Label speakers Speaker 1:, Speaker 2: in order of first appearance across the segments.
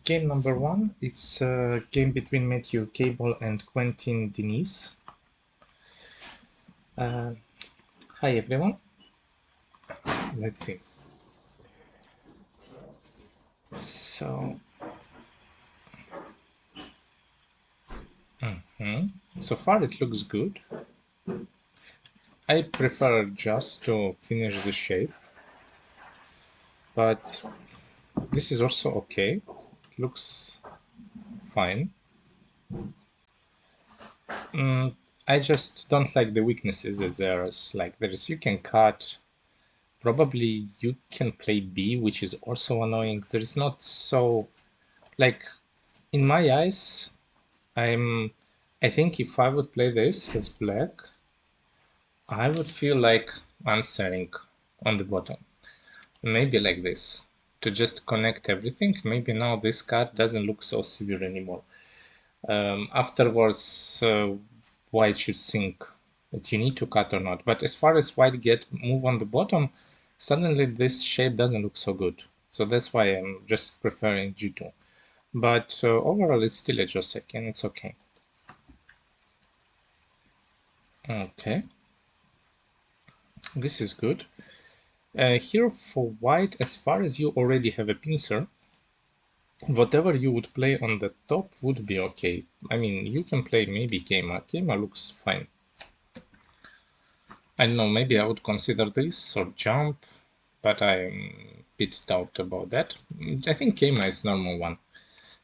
Speaker 1: Game number one, it's a game between Matthew Cable and Quentin Denise. Hi everyone. Let's see. So, so far it looks good. I prefer just to finish the shape, but this is also okay. It looks fine. I just don't like the weaknesses that there's. Like you can cut. Probably you can play B, which is also annoying. There is not so, like, in my eyes, I think if I would play this as black, I would feel like answering on the bottom. Maybe like this, to just connect everything. Maybe now this card doesn't look so severe anymore. Afterwards, white should think that you need to cut or not. But as far as white move on the bottom, suddenly this shape doesn't look so good. So that's why I'm just preferring G2. But overall, it's still a Joseki, and it's okay. Okay. This is good. Here for white, as far as you already have a pincer, whatever you would play on the top would be okay. I mean, you can play maybe Keima. Keima looks fine. I don't know, maybe I would consider this or jump, but I'm a bit doubt about that. I think Keima is normal one.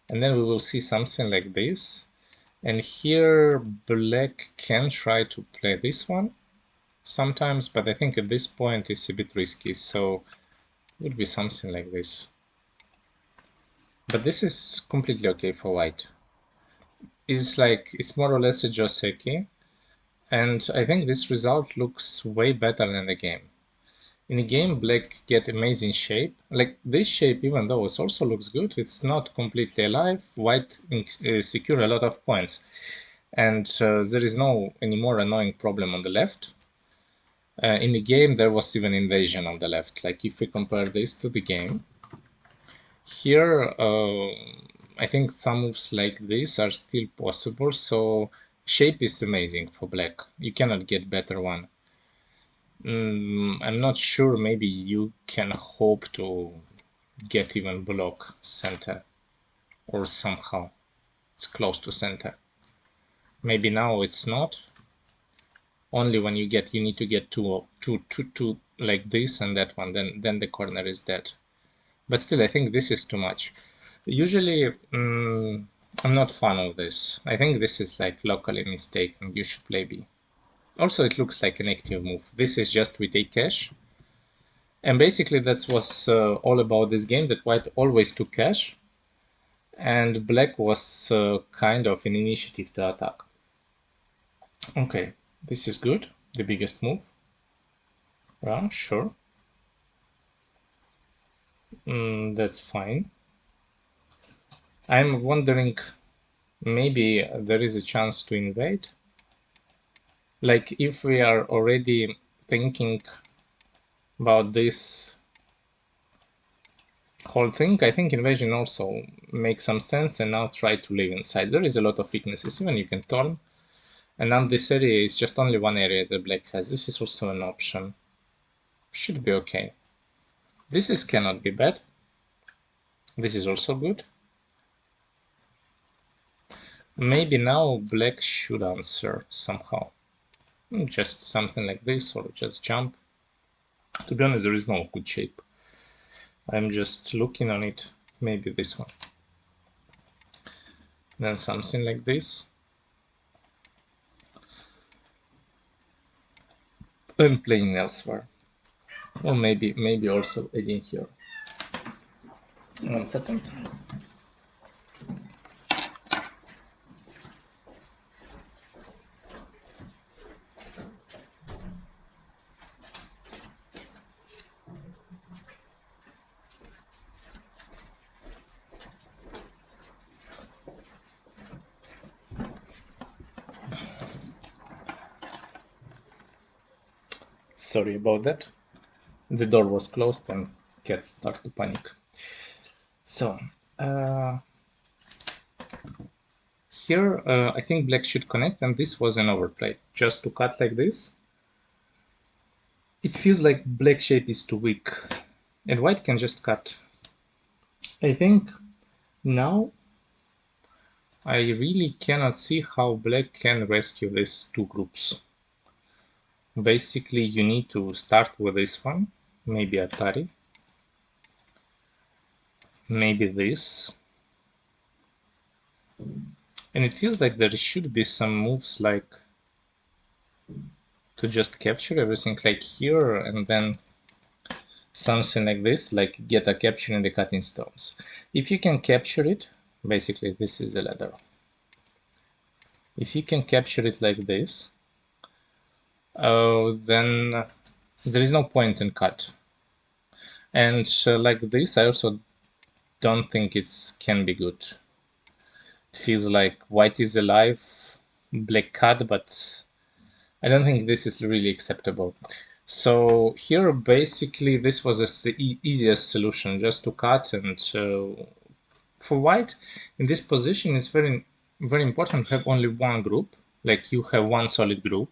Speaker 1: And then we will see something like this. And here black can try to play this one sometimes, but I think at this point it's a bit risky, so it would be something like this. But this is completely okay for white. It's more or less a Joseki, and I think this result looks way better than the game. In the game, black get amazing shape. Like this shape, even though it also looks good, it's not completely alive. White secure a lot of points. And there is no any more annoying problem on the left. In the game, there was even invasion on the left. Like if we compare this to the game, here, I think some moves like this are still possible. So shape is amazing for black. You cannot get better one. I'm not sure. Maybe you can hope to get even block center, or somehow it's close to center. Maybe now it's not. Only when you need to get two like this and that one, then the corner is dead. But still, I think this is too much. Usually, I'm not fan of this. I think this is like locally mistaken. You should play B. Also, it looks like an active move. This is just we take cash. And basically, that's what's all about this game, that white always took cash. And black was kind of an initiative to attack. Okay, this is good. The biggest move. Yeah, sure. That's fine. I'm wondering, maybe there is a chance to invade. Like if we are already thinking about this whole thing, I think invasion also makes some sense, and now try to live inside. There is a lot of weaknesses, even you can turn. And now this area is just only one area that black has. This is also an option. Should be okay. This cannot be bad. This is also good. Maybe now black should answer somehow. Just something like this, or just jump. To be honest, there is no good shape. I'm just looking on it. Maybe this one. Then something like this. I'm playing elsewhere. Or maybe also adding here. 1 second. Sorry about that. The door was closed and cats start to panic. So, here I think black should connect, and this was an overplay. Just to cut like this. It feels like black shape is too weak, and white can just cut. I think now I really cannot see how black can rescue these two groups. Basically, you need to start with this one, maybe Atari, maybe this. And it feels like there should be some moves like to just capture everything like here, and then something like this, like get a capture in the cutting stones. If you can capture it, basically this is a ladder. If you can capture it like this, then there is no point in cut. And like this, I also don't think it can be good. It feels like white is alive, black cut, but I don't think this is really acceptable. So here, basically, this was the easiest solution, just to cut. And for white, in this position, it's very, very important to have only one group, like you have one solid group.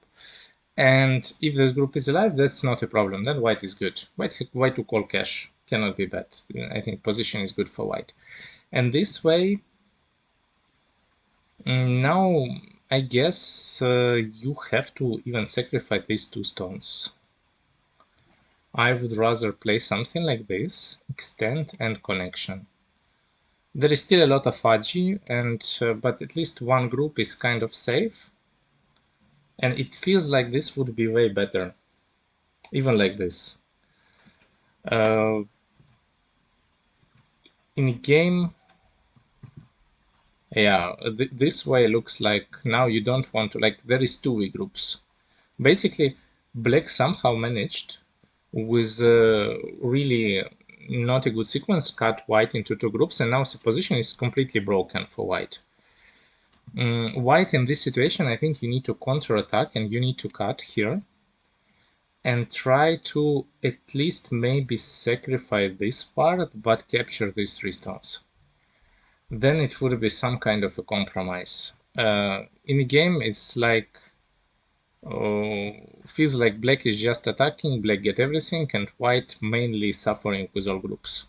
Speaker 1: And if this group is alive, that's not a problem. Then white is good. White to call cash cannot be bad. I think position is good for white. And this way, now I guess you have to even sacrifice these two stones. I would rather play something like this, extend and connection. There is still a lot of fudgy, and but at least one group is kind of safe. And it feels like this would be way better, even like this. In game, yeah, this way looks like now you don't want to, like, there is two weak groups. Basically, black somehow managed with really not a good sequence, cut white into two groups, and now the position is completely broken for white. White in this situation, I think you need to counter-attack and you need to cut here and try to at least maybe sacrifice this part but capture these three stones. Then it would be some kind of a compromise. In the game, it's like feels like black is just attacking, black get everything, and white mainly suffering with all groups.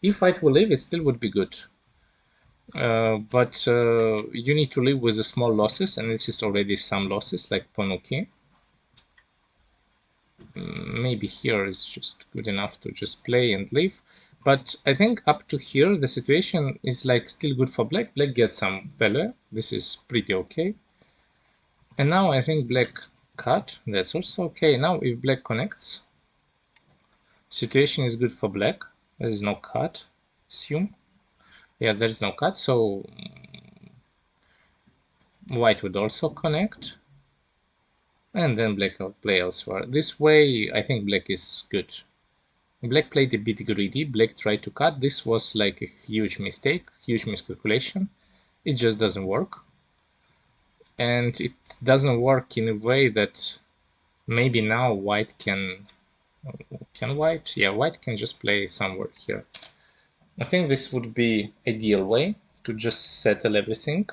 Speaker 1: If white will live, it still would be good. But you need to live with the small losses, and this is already some losses, like Ponuki. Maybe here is just good enough to just play and live. But I think up to here, the situation is like still good for black. Black gets some value. This is pretty okay. And now I think black cut. That's also okay. Now if black connects, situation is good for black. There is no cut, assume. Yeah, there is no cut, so white would also connect. And then black will play elsewhere. This way, I think black is good. Black played a bit greedy. Black tried to cut. This was like a huge mistake, huge miscalculation. It just doesn't work. And it doesn't work in a way that maybe now white can white? Yeah, white can just play somewhere here. I think this would be ideal way to just settle everything.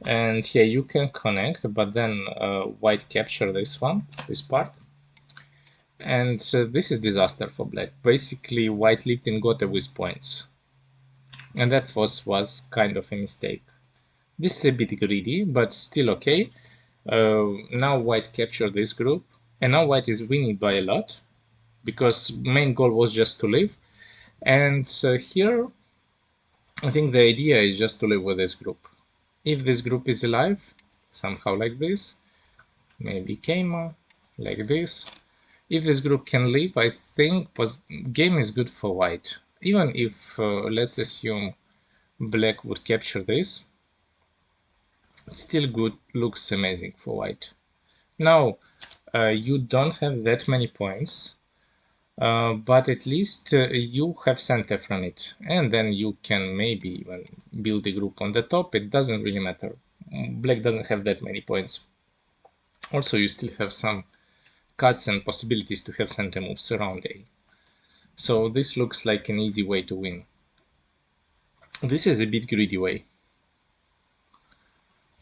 Speaker 1: And yeah, you can connect, but then white capture this one, this part. And this is disaster for black. Basically, white lived in Gotha with points. And that was kind of a mistake. This is a bit greedy, but still okay. Now white captured this group. And now white is winning by a lot, because main goal was just to live. And here, I think the idea is just to live with this group. If this group is alive, somehow like this, maybe Keima, like this. If this group can live, I think game is good for white. Even if, let's assume, black would capture this, still good, looks amazing for white. Now, you don't have that many points, but at least you have center from it, and then you can maybe even build a group on the top. It doesn't really matter. Black doesn't have that many points. Also, you still have some cuts and possibilities to have center moves around A. So this looks like an easy way to win. This is a bit greedy way.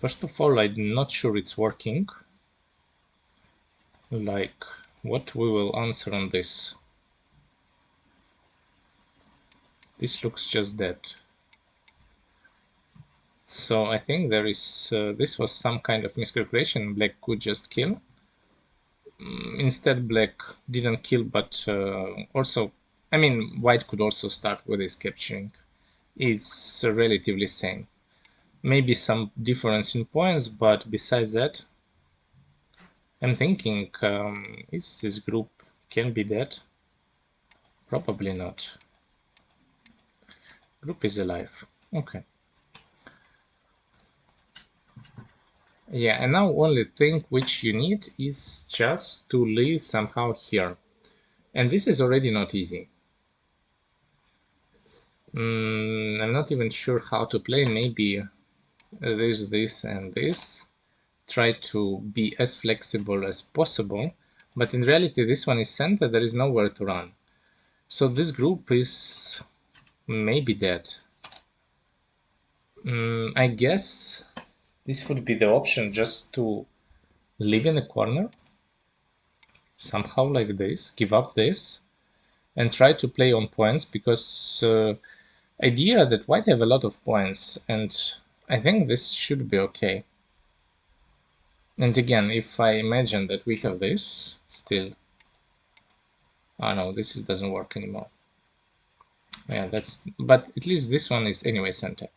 Speaker 1: First of all, I'm not sure it's working. Like, what we will answer on this? This looks just dead. So I think there is, this was some kind of miscalculation. Black could just kill. Instead, black didn't kill, but also, I mean, white could also start with his capturing. It's relatively same. Maybe some difference in points, but besides that, I'm thinking, is this group can be dead? Probably not. Group is alive. Okay. Yeah, and now only thing which you need is just to live somehow here. And this is already not easy. I'm not even sure how to play. Maybe this and this. Try to be as flexible as possible. But in reality, this one is center. There is nowhere to run. So this group is maybe dead. I guess this would be the option, just to live in a corner. Somehow like this. Give up this. And try to play on points, because idea that white have a lot of points, and I think this should be okay. And again, if I imagine that we have this still, oh no, this doesn't work anymore. Yeah, that's, but at least this one is anyway center.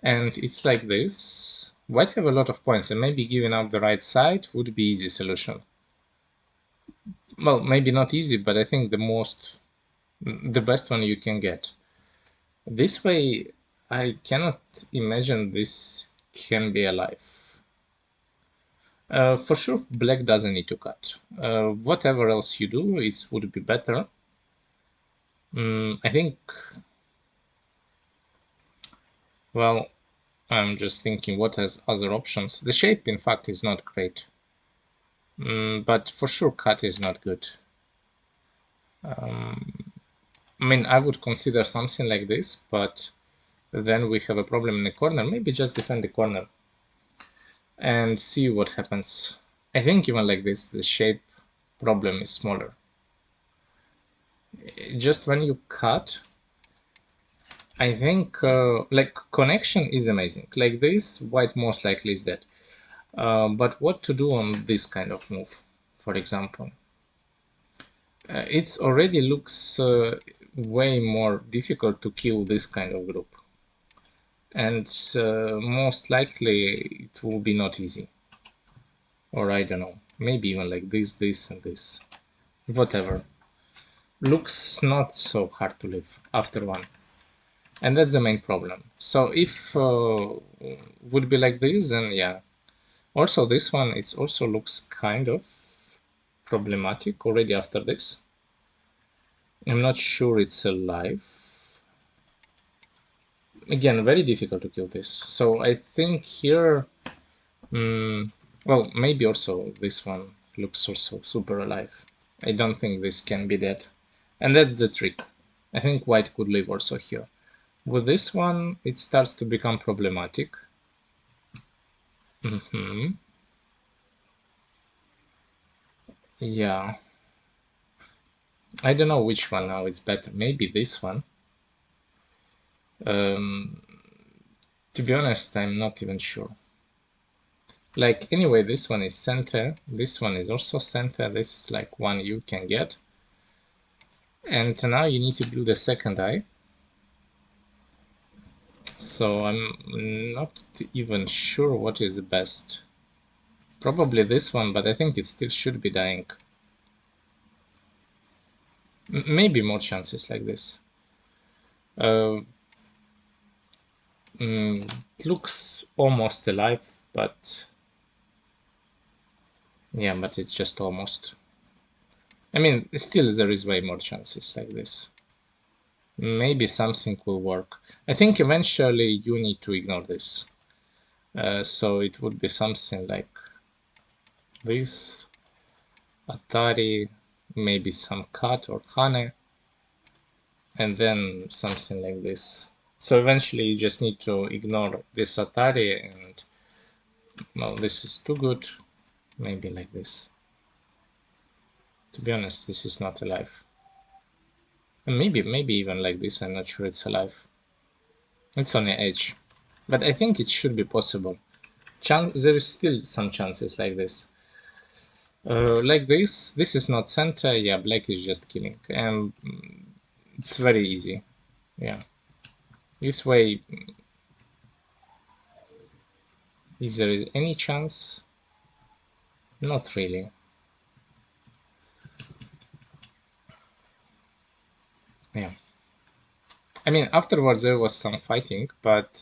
Speaker 1: And it's like this. White have a lot of points, and maybe giving up the right side would be easy solution. Well, maybe not easy, but I think the best one you can get. This way, I cannot imagine this can be alive. For sure, black doesn't need to cut. Whatever else you do, it would be better. I think, well, I'm just thinking what has other options. The shape, in fact, is not great. But for sure, cut is not good. I mean, I would consider something like this, but then we have a problem in the corner. Maybe just defend the corner and see what happens. I think even like this, the shape problem is smaller. Just when you cut, I think like connection is amazing. Like this, white most likely is dead. But what to do on this kind of move, for example? It already looks way more difficult to kill this kind of group. And most likely it will be not easy. Or I don't know, maybe even like this, and this. Whatever. Looks not so hard to live after one. And that's the main problem. So if would be like this, then yeah. Also this one, it also looks kind of problematic already after this. I'm not sure it's alive. Again, very difficult to kill this. So I think here, well, maybe also this one looks also super alive. I don't think this can be dead. And that's the trick. I think white could live also here. With this one, it starts to become problematic. Yeah. I don't know which one now is better. Maybe this one. To be honest, I'm not even sure. Like, anyway, this one is center. This one is also center. This is like one you can get. And now you need to do the second eye. So I'm not even sure what is best. Probably this one, but I think it still should be dying. Maybe more chances like this. It looks almost alive, but yeah, but it's just almost. I mean, still there is way more chances like this. Maybe something will work. I think eventually you need to ignore this. So it would be something like this. Atari, maybe some cat or hane, and then something like this. So eventually you just need to ignore this Atari and, well, this is too good, maybe like this. To be honest, this is not alive. And maybe even like this, I'm not sure it's alive. It's on the edge. But I think it should be possible. There is still some chances like this. Like this is not center, yeah, black is just killing. And it's very easy, yeah. This way, is there is any chance? Not really. Yeah. I mean, afterwards there was some fighting, but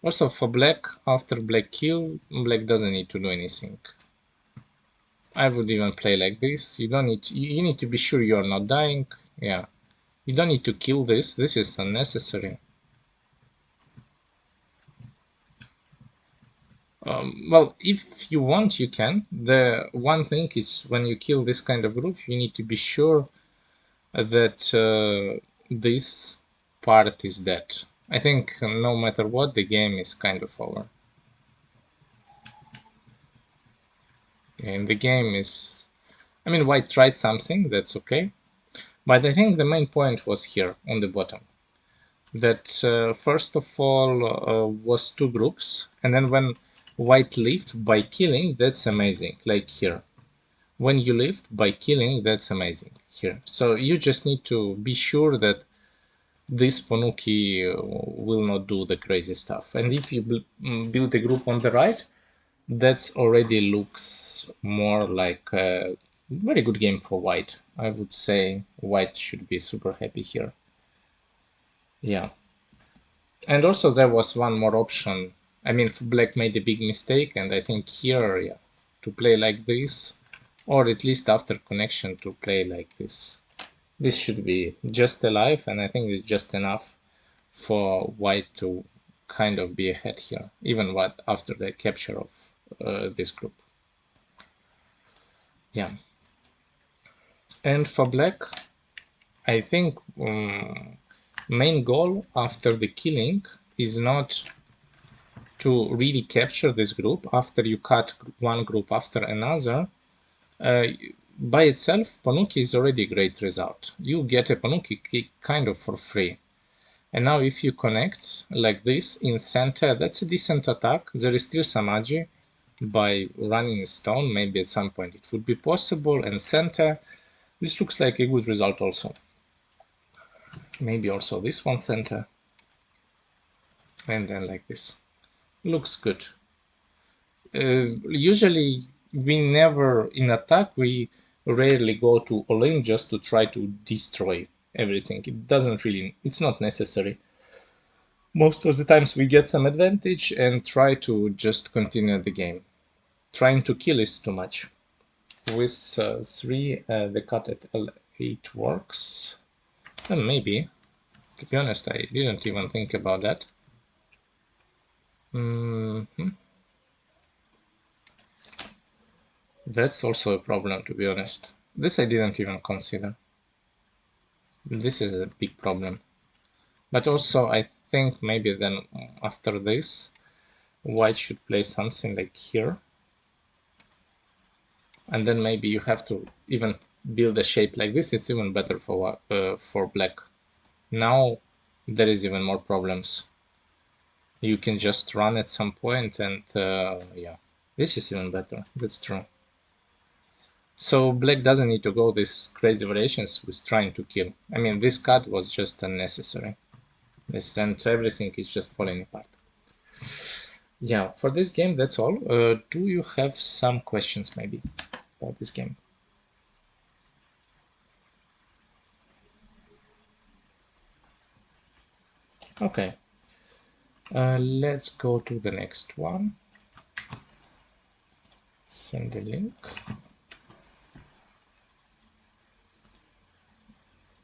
Speaker 1: also for black, after black kill, black doesn't need to do anything. I would even play like this. You don't need to, you need to be sure you're not dying. Yeah. You don't need to kill this. This is unnecessary. Well, if you want, you can. The one thing is when you kill this kind of group, you need to be sure that this part is dead. I think no matter what, the game is kind of over. And the game is... I mean, white tried something, that's okay. But I think the main point was here, on the bottom. That first of all was two groups, and then when white lived by killing, that's amazing, like here. When you lived by killing, that's amazing, here. So you just need to be sure that this Ponuki will not do the crazy stuff. And if you build a group on the right, that already looks more like a very good game for white. I would say white should be super happy here. Yeah. And also there was one more option. I mean, black made a big mistake, and I think here, yeah, to play like this, or at least after connection to play like this. This should be just alive, and I think it's just enough for white to kind of be ahead here, even what after the capture of this group. Yeah. And for black, I think main goal after the killing is not to really capture this group after you cut one group after another. By itself, Panuki is already a great result. You get a Panuki kick kind of for free. And now if you connect like this in center, that's a decent attack. There is still some agi by running stone. Maybe at some point it would be possible. And center, this looks like a good result also. Maybe also this one center. And then like this. Looks good. Usually we never, in attack, we rarely go to all-in just to try to destroy everything. It doesn't really, it's not necessary. Most of the times we get some advantage and try to just continue the game. Trying to kill is too much. With 3, the cut at L8 works. Maybe. To be honest, I didn't even think about that. That's also a problem, to be honest. This I didn't even consider. This is a big problem. But also, I think maybe then after this, white should play something like here. And then maybe you have to even build a shape like this. It's even better for black. Now there is even more problems. You can just run at some point and yeah, this is even better. That's true. So black doesn't need to go these crazy variations with trying to kill. I mean, this cut was just unnecessary. This and everything is just falling apart. Yeah, for this game, that's all. Do you have some questions maybe about this game? Okay. Let's go to the next one. Send the link.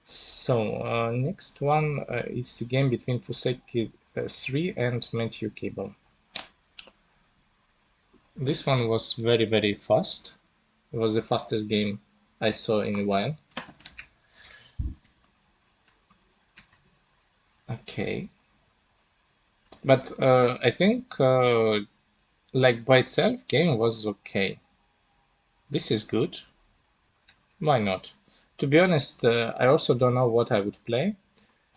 Speaker 1: So next one is a game between Fuseki 3 and Matthew Cable. This one was very, very fast. It was the fastest game I saw in a while. Okay. But I think like by itself, game was okay. This is good. Why not? To be honest, I also don't know what I would play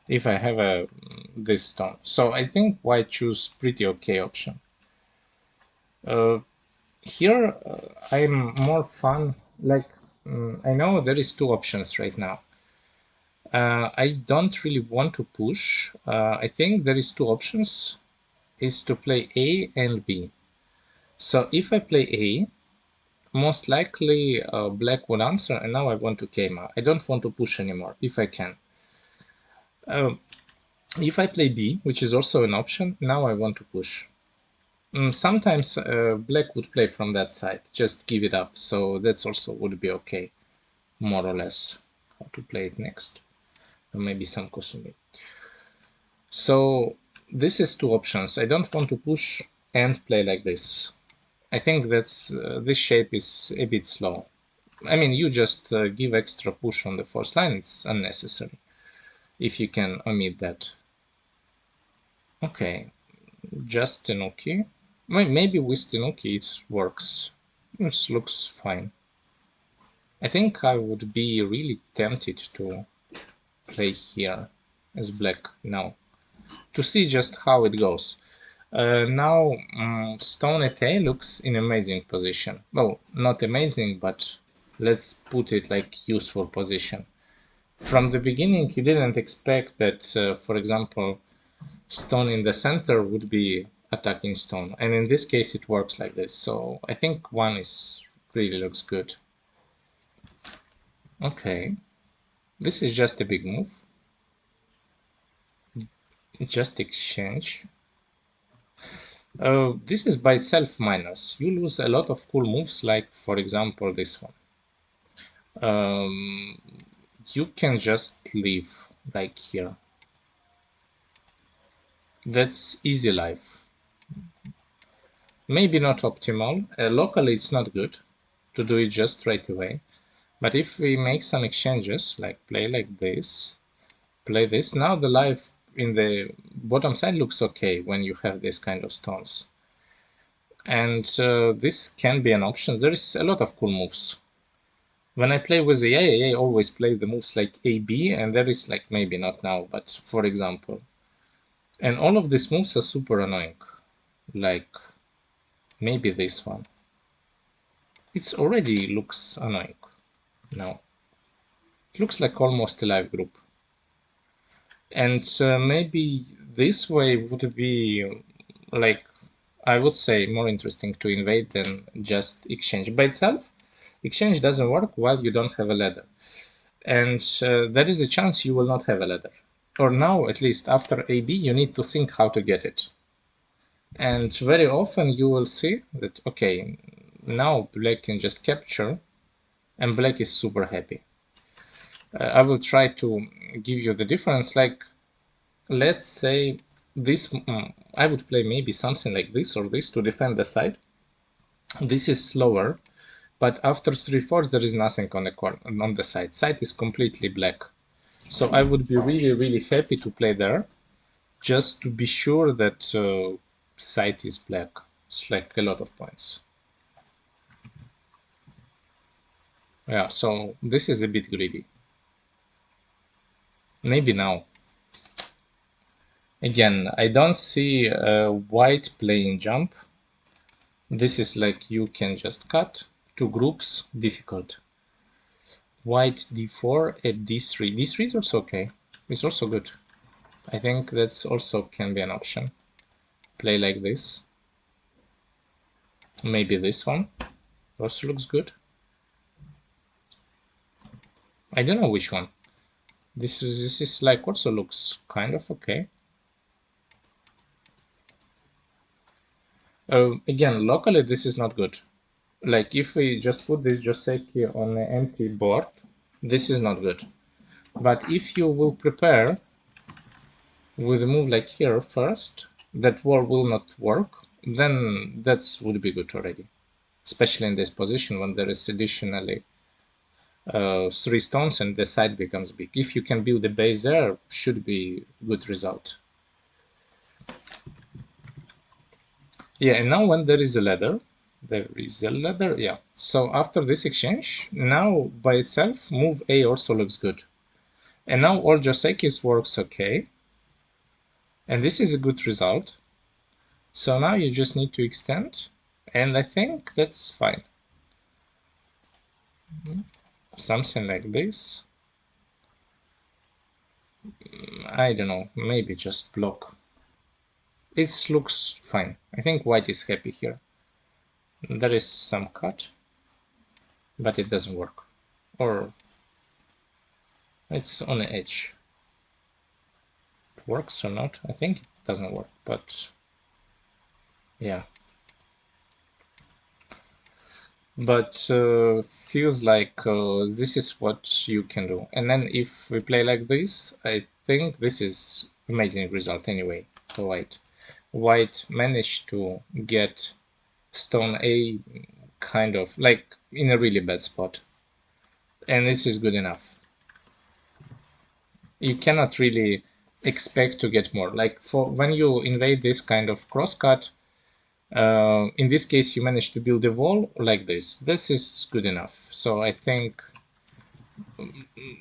Speaker 1: if I have this stone. So I think white choose pretty okay option. Here I'm more fun. Like I know there is two options right now. I don't really want to push. I think there is two options. Is to play A and B. So if I play A, most likely black would answer, and now I want to Keima. I don't want to push anymore, if I can. If I play B, which is also an option, now I want to push. Sometimes black would play from that side, just give it up, so that's also would be okay, more or less, how to play it next. Or maybe some Kosumi. So this is two options. I don't want to push and play like this. I think that's this shape is a bit slow. I mean, you just give extra push on the first line, it's unnecessary, if you can omit that. Okay, just Tenuki. Maybe with Tenuki it works. This looks fine. I think I would be really tempted to play here as black now, to see just how it goes. Now stone at A looks in amazing position. Well, not amazing, but let's put it like useful position. From the beginning, you didn't expect that, for example, stone in the center would be attacking stone, and in this case it works like this. So I think one is really looks good. Okay, this is just a big move. Just exchange. This is by itself minus. You lose a lot of cool moves, like for example this one. You can just leave like here. That's easy life. Maybe not optimal. Locally it's not good to do it just right away. But if we make some exchanges, like play like this, play this, now the life in the bottom side looks okay when you have this kind of stones. And this can be an option. There is a lot of cool moves. When I play with the AI, I always play the moves like AB, and there is like, maybe not now, but for example. And all of these moves are super annoying. Like, maybe this one. It already looks annoying now. It looks like almost a live group. And maybe this way would be, like, I would say more interesting to invade than just exchange. By itself, exchange doesn't work while you don't have a ladder. And there is a chance you will not have a ladder. Or now, at least after AB, you need to think how to get it. And very often you will see that, okay, now black can just capture, and black is super happy. I will try to give you the difference. Like, let's say this, I would play maybe something like this or this to defend the side. This is slower, but after 3/4 there is nothing on the corner, on the side. Side is completely black. So I would be really, really happy to play there, just to be sure that side is black. It's like a lot of points. Yeah, so this is a bit greedy. Maybe now. Again, I don't see white playing jump. This is like you can just cut. Two groups, difficult. White d4 at d3. d3 is also okay. It's also good. I think that's also can be an option. Play like this. Maybe this one also looks good. I don't know which one. This is like also looks kind of okay. Again, locally this is not good. Like if we just put this Joseki on an empty board, this is not good. But if you will prepare with a move like here first, that wall will not work, then that would be good already. especially in this position when there is additionally 3 stones and the side becomes big. If you can build a base there, should be good result. Yeah, and now when there is a ladder, yeah. So after this exchange, now by itself, move A also looks good. And now all josekis works okay. And this is a good result. So now you just need to extend, and I think that's fine. Something like this. I don't know, maybe just block. It looks fine. I think white is happy here. There is some cut, but it doesn't work. Or it's on the edge. It works or not? I think it doesn't work, but yeah. But feels like this is what you can do. And then if we play like this, I think this is amazing result anyway for white. White managed to get stone A kind of like in a really bad spot. And this is good enough. You cannot really expect to get more. Like for when you invade this kind of crosscut, in this case, you managed to build a wall like this. This is good enough. So I think,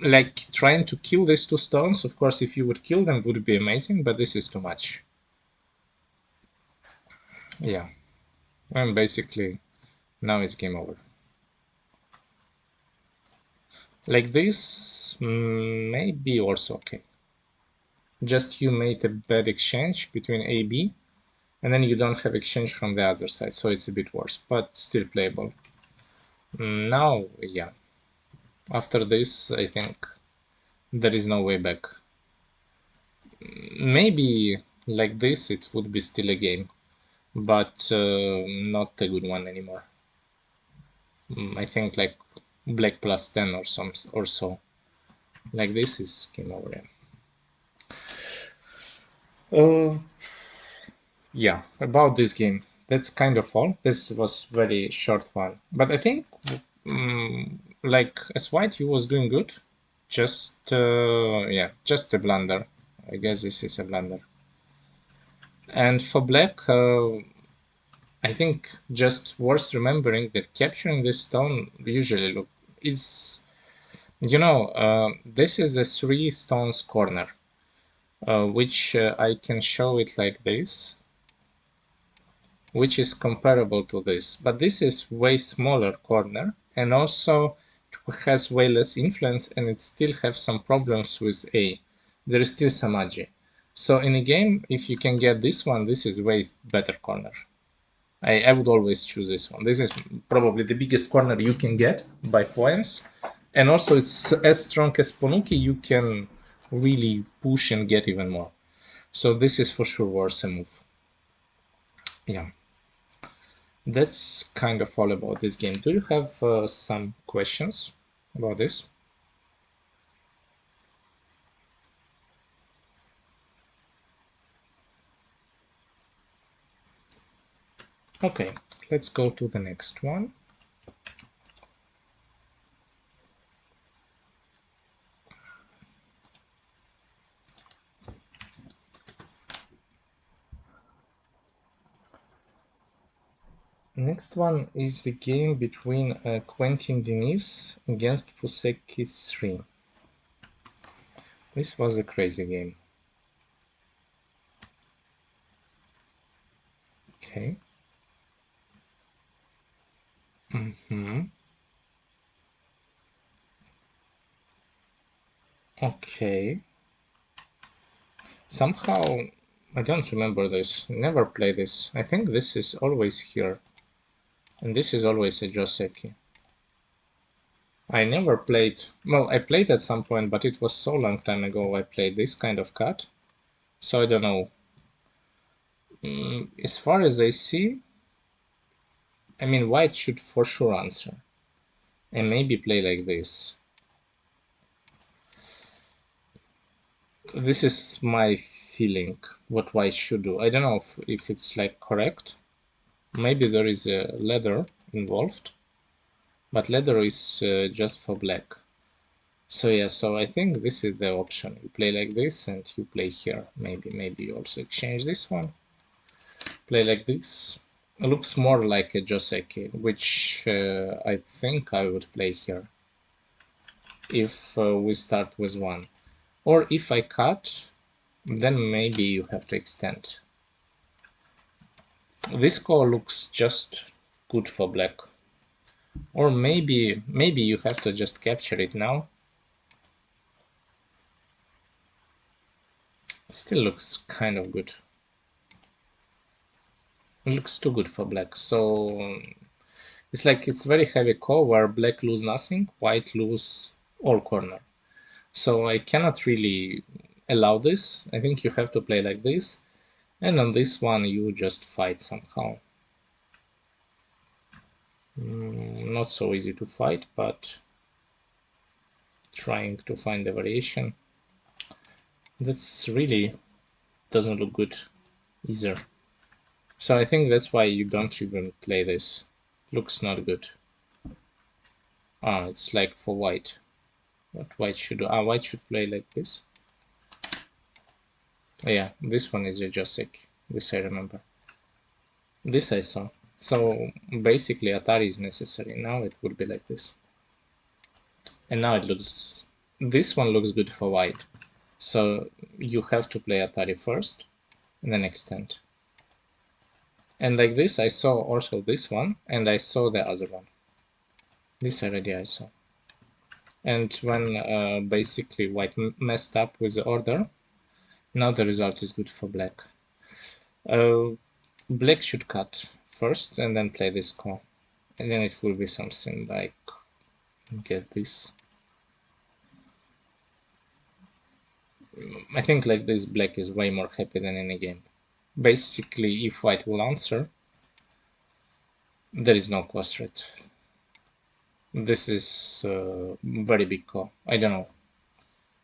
Speaker 1: like, trying to kill these 2 stones, of course, if you would kill them, would be amazing, but this is too much. Yeah. And basically, now it's game over. Like this, maybe also okay. Just you made a bad exchange between A, B, and then you don't have exchange from the other side, so it's a bit worse, but still playable. Now, yeah. After this, I think there is no way back. Maybe like this it would be still a game, but not a good one anymore. I think like black plus 10 or some or so. Like this is game over. Yeah, about this game, that's kind of all. This was very short one, but I think like as white he was doing good. Just yeah, just a blunder. I guess this is a blunder. And for black, I think just worth remembering that capturing this stone usually is, you know, this is a 3 stones corner, which I can show it like this, which is comparable to this, but this is way smaller corner and also has way less influence, and it still have some problems with A. There is still some agi. So in a game, if you can get this one, this is way better corner. I would always choose this one. This is probably the biggest corner you can get by points. And also it's as strong as Ponuki, you can really push and get even more. So this is for sure worth a move. Yeah. That's kind of all about this game. Do you have some questions about this? Okay, let's go to the next one. Next one is the game between Quentin Diniz against Fuseki 3. This was a crazy game. Okay. Okay. Somehow, I don't remember this. Never play this. I think this is always here. And this is always a Joseki. I never played... Well, I played at some point, but it was so long time ago I played this kind of cut. So I don't know. As far as I see, I mean, white should for sure answer. And maybe play like this. This is my feeling, what white should do. I don't know if it's like correct. Maybe there is a ladder involved, but ladder is just for black. So yeah, so I think this is the option. You play like this and you play here. Maybe you also exchange this one. Play like this. It looks more like a joseki, which I think I would play here if we start with one. Or if I cut, then maybe you have to extend. This call looks just good for black. Or maybe you have to just capture it now. Still looks kind of good. It looks too good for black. So it's like it's very heavy call where black lose nothing, white lose all corner. So I cannot really allow this. I think you have to play like this. And on this one you just fight somehow. Not so easy to fight, but trying to find the variation. That's really doesn't look good either. So I think that's why you don't even play this. Looks not good. It's like for white. What white should do? White should play like this. Yeah, this one is a Josek. This I remember. This I saw. So basically Atari is necessary. Now it would be like this. And now it looks... This one looks good for white. So you have to play Atari first and then extend. And like this I saw also this one and I saw the other one. This already I saw. And when basically white messed up with the order, now the result is good for black. Black should cut first and then play this call. And then it will be something like, get this. I think like this black is way more happy than any game. Basically, if white will answer, there is no cross rate. This is a very big call. I don't know,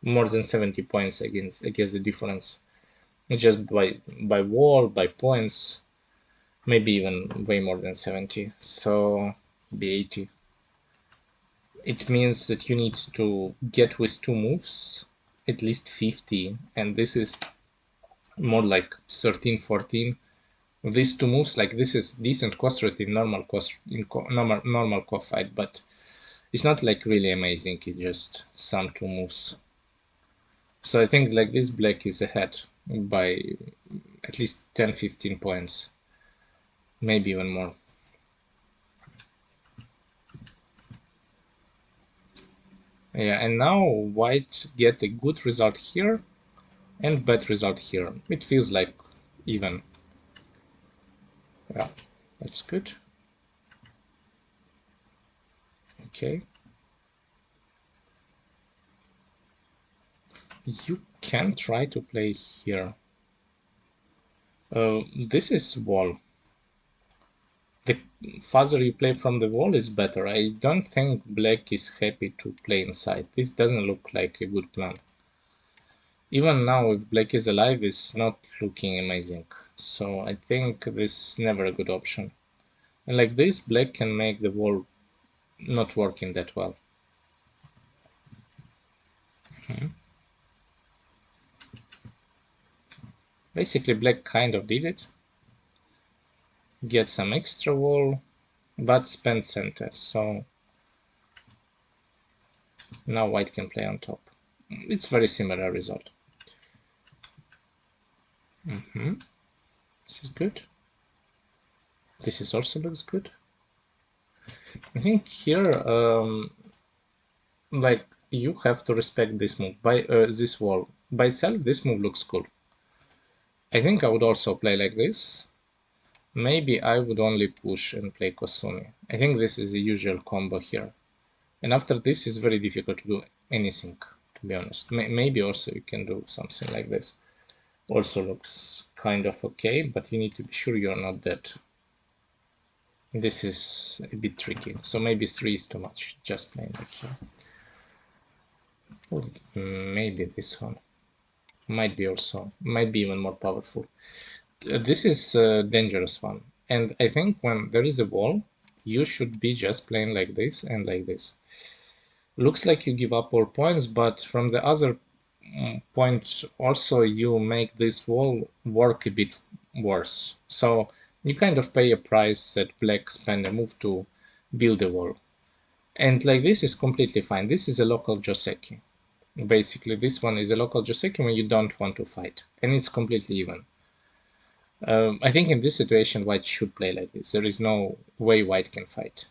Speaker 1: more than 70 points against the difference. Just by wall, by points, maybe even way more than 70. So be 80. It means that you need to get with two moves at least 50, and this is more like 13, 14. These two moves, like this is decent cost rate in normal core fight, but it's not like really amazing. It's just some two moves. So I think like this black is ahead by at least 10-15 points, maybe even more. Yeah, and now white get a good result here and bad result here. It feels like even. Yeah, that's good. Okay. You can try to play here. This is wall. The farther you play from the wall is better. I don't think black is happy to play inside. This doesn't look like a good plan. Even now, if black is alive, it's not looking amazing. So I think this is never a good option. And like this, black can make the wall not working that well. Basically, black kind of did it. Get some extra wall, but spend center. So now white can play on top. It's very similar result. This is good. This is also looks good. I think here, like you have to respect this move by this wall by itself. This move looks cool. I think I would also play like this. Maybe I would only push and play Kosumi. I think this is the usual combo here. And after this, it's very difficult to do anything, to be honest. Maybe also you can do something like this. Also looks kind of okay, but you need to be sure you're not dead. This is a bit tricky. So maybe 3 is too much, just playing like here. Or maybe this one. Might be even more powerful. This is a dangerous one. And I think when there is a wall, You should be just playing like this and like this. Looks like you give up all points, but from the other point also you make this wall work a bit worse. So you kind of pay a price that black spend a move to build a wall. And like this is completely fine. This is a local Joseki. Basically, this one is a local Joseki when you don't want to fight. And it's completely even. I think in this situation, white should play like this. There is no way white can fight.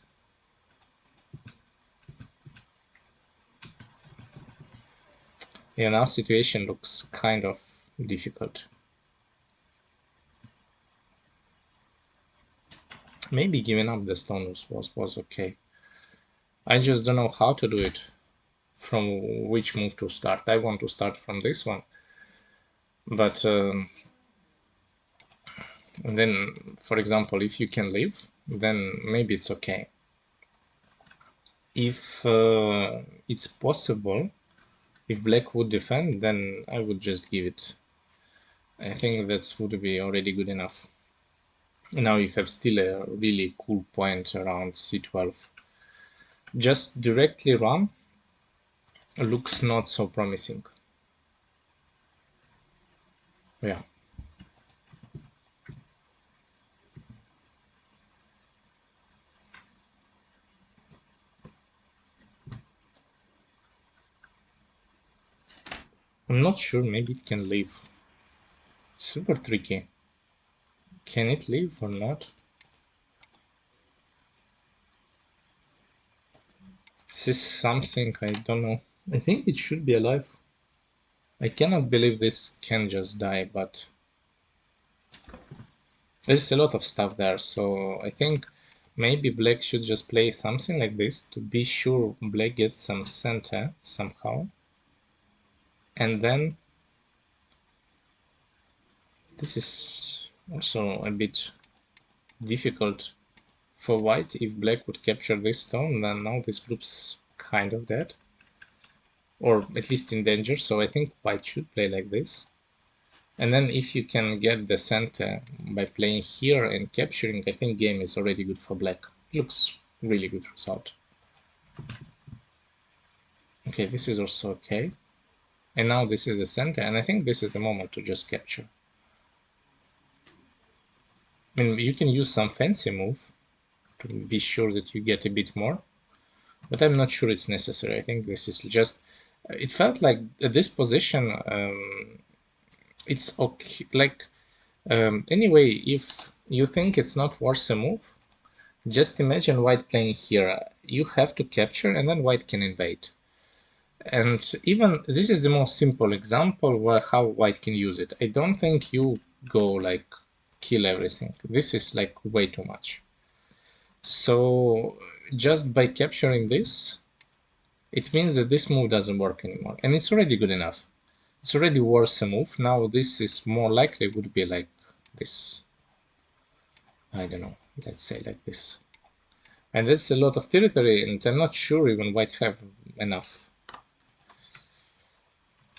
Speaker 1: Yeah, now situation looks kind of difficult. Maybe giving up the stone was okay. I just don't know how to do it, from which move to start. I want to start from this one. But then, for example, if you can leave, then maybe it's okay. If it's possible, if black would defend, then I would just give it. I think that would be already good enough. Now you have still a really cool point around c12. Just directly run looks not so promising. Yeah. I'm not sure, maybe it can leave. Super tricky. Can it leave or not? This is something I don't know. I think it should be alive. I cannot believe this can just die, but there's a lot of stuff there, so I think maybe black should just play something like this to be sure black gets some center somehow. And then this is also a bit difficult for white. If black would capture this stone, then now this group's kind of dead. Or at least in danger, so I think white should play like this. And then if you can get the center by playing here and capturing, I think game is already good for black. Looks really good result. Okay, this is also okay. And now this is the center, and I think this is the moment to just capture. I mean, you can use some fancy move to be sure that you get a bit more, but I'm not sure it's necessary. I think this is just, it felt like at this position, it's okay. Like, anyway, if you think it's not worth a move, just imagine white playing here. You have to capture and then white can invade. And even this is the most simple example where how white can use it. I don't think you go like kill everything. This is like way too much. So just by capturing this, it means that this move doesn't work anymore. And it's already good enough. It's already worth a move. Now this is more likely would be like this. I don't know, let's say like this. And that's a lot of territory, and I'm not sure even white have enough.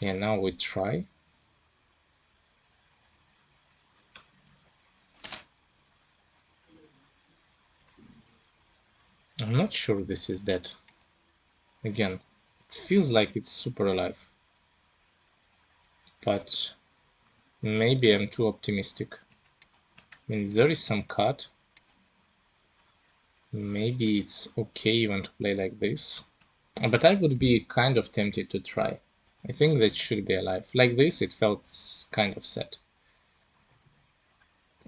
Speaker 1: Yeah, now we try. I'm not sure this is dead. Again, it feels like it's super alive. But maybe I'm too optimistic. I mean, there is some cut. Maybe it's okay even to play like this. But I would be kind of tempted to try. I think that should be alive. Like this, it felt kind of set.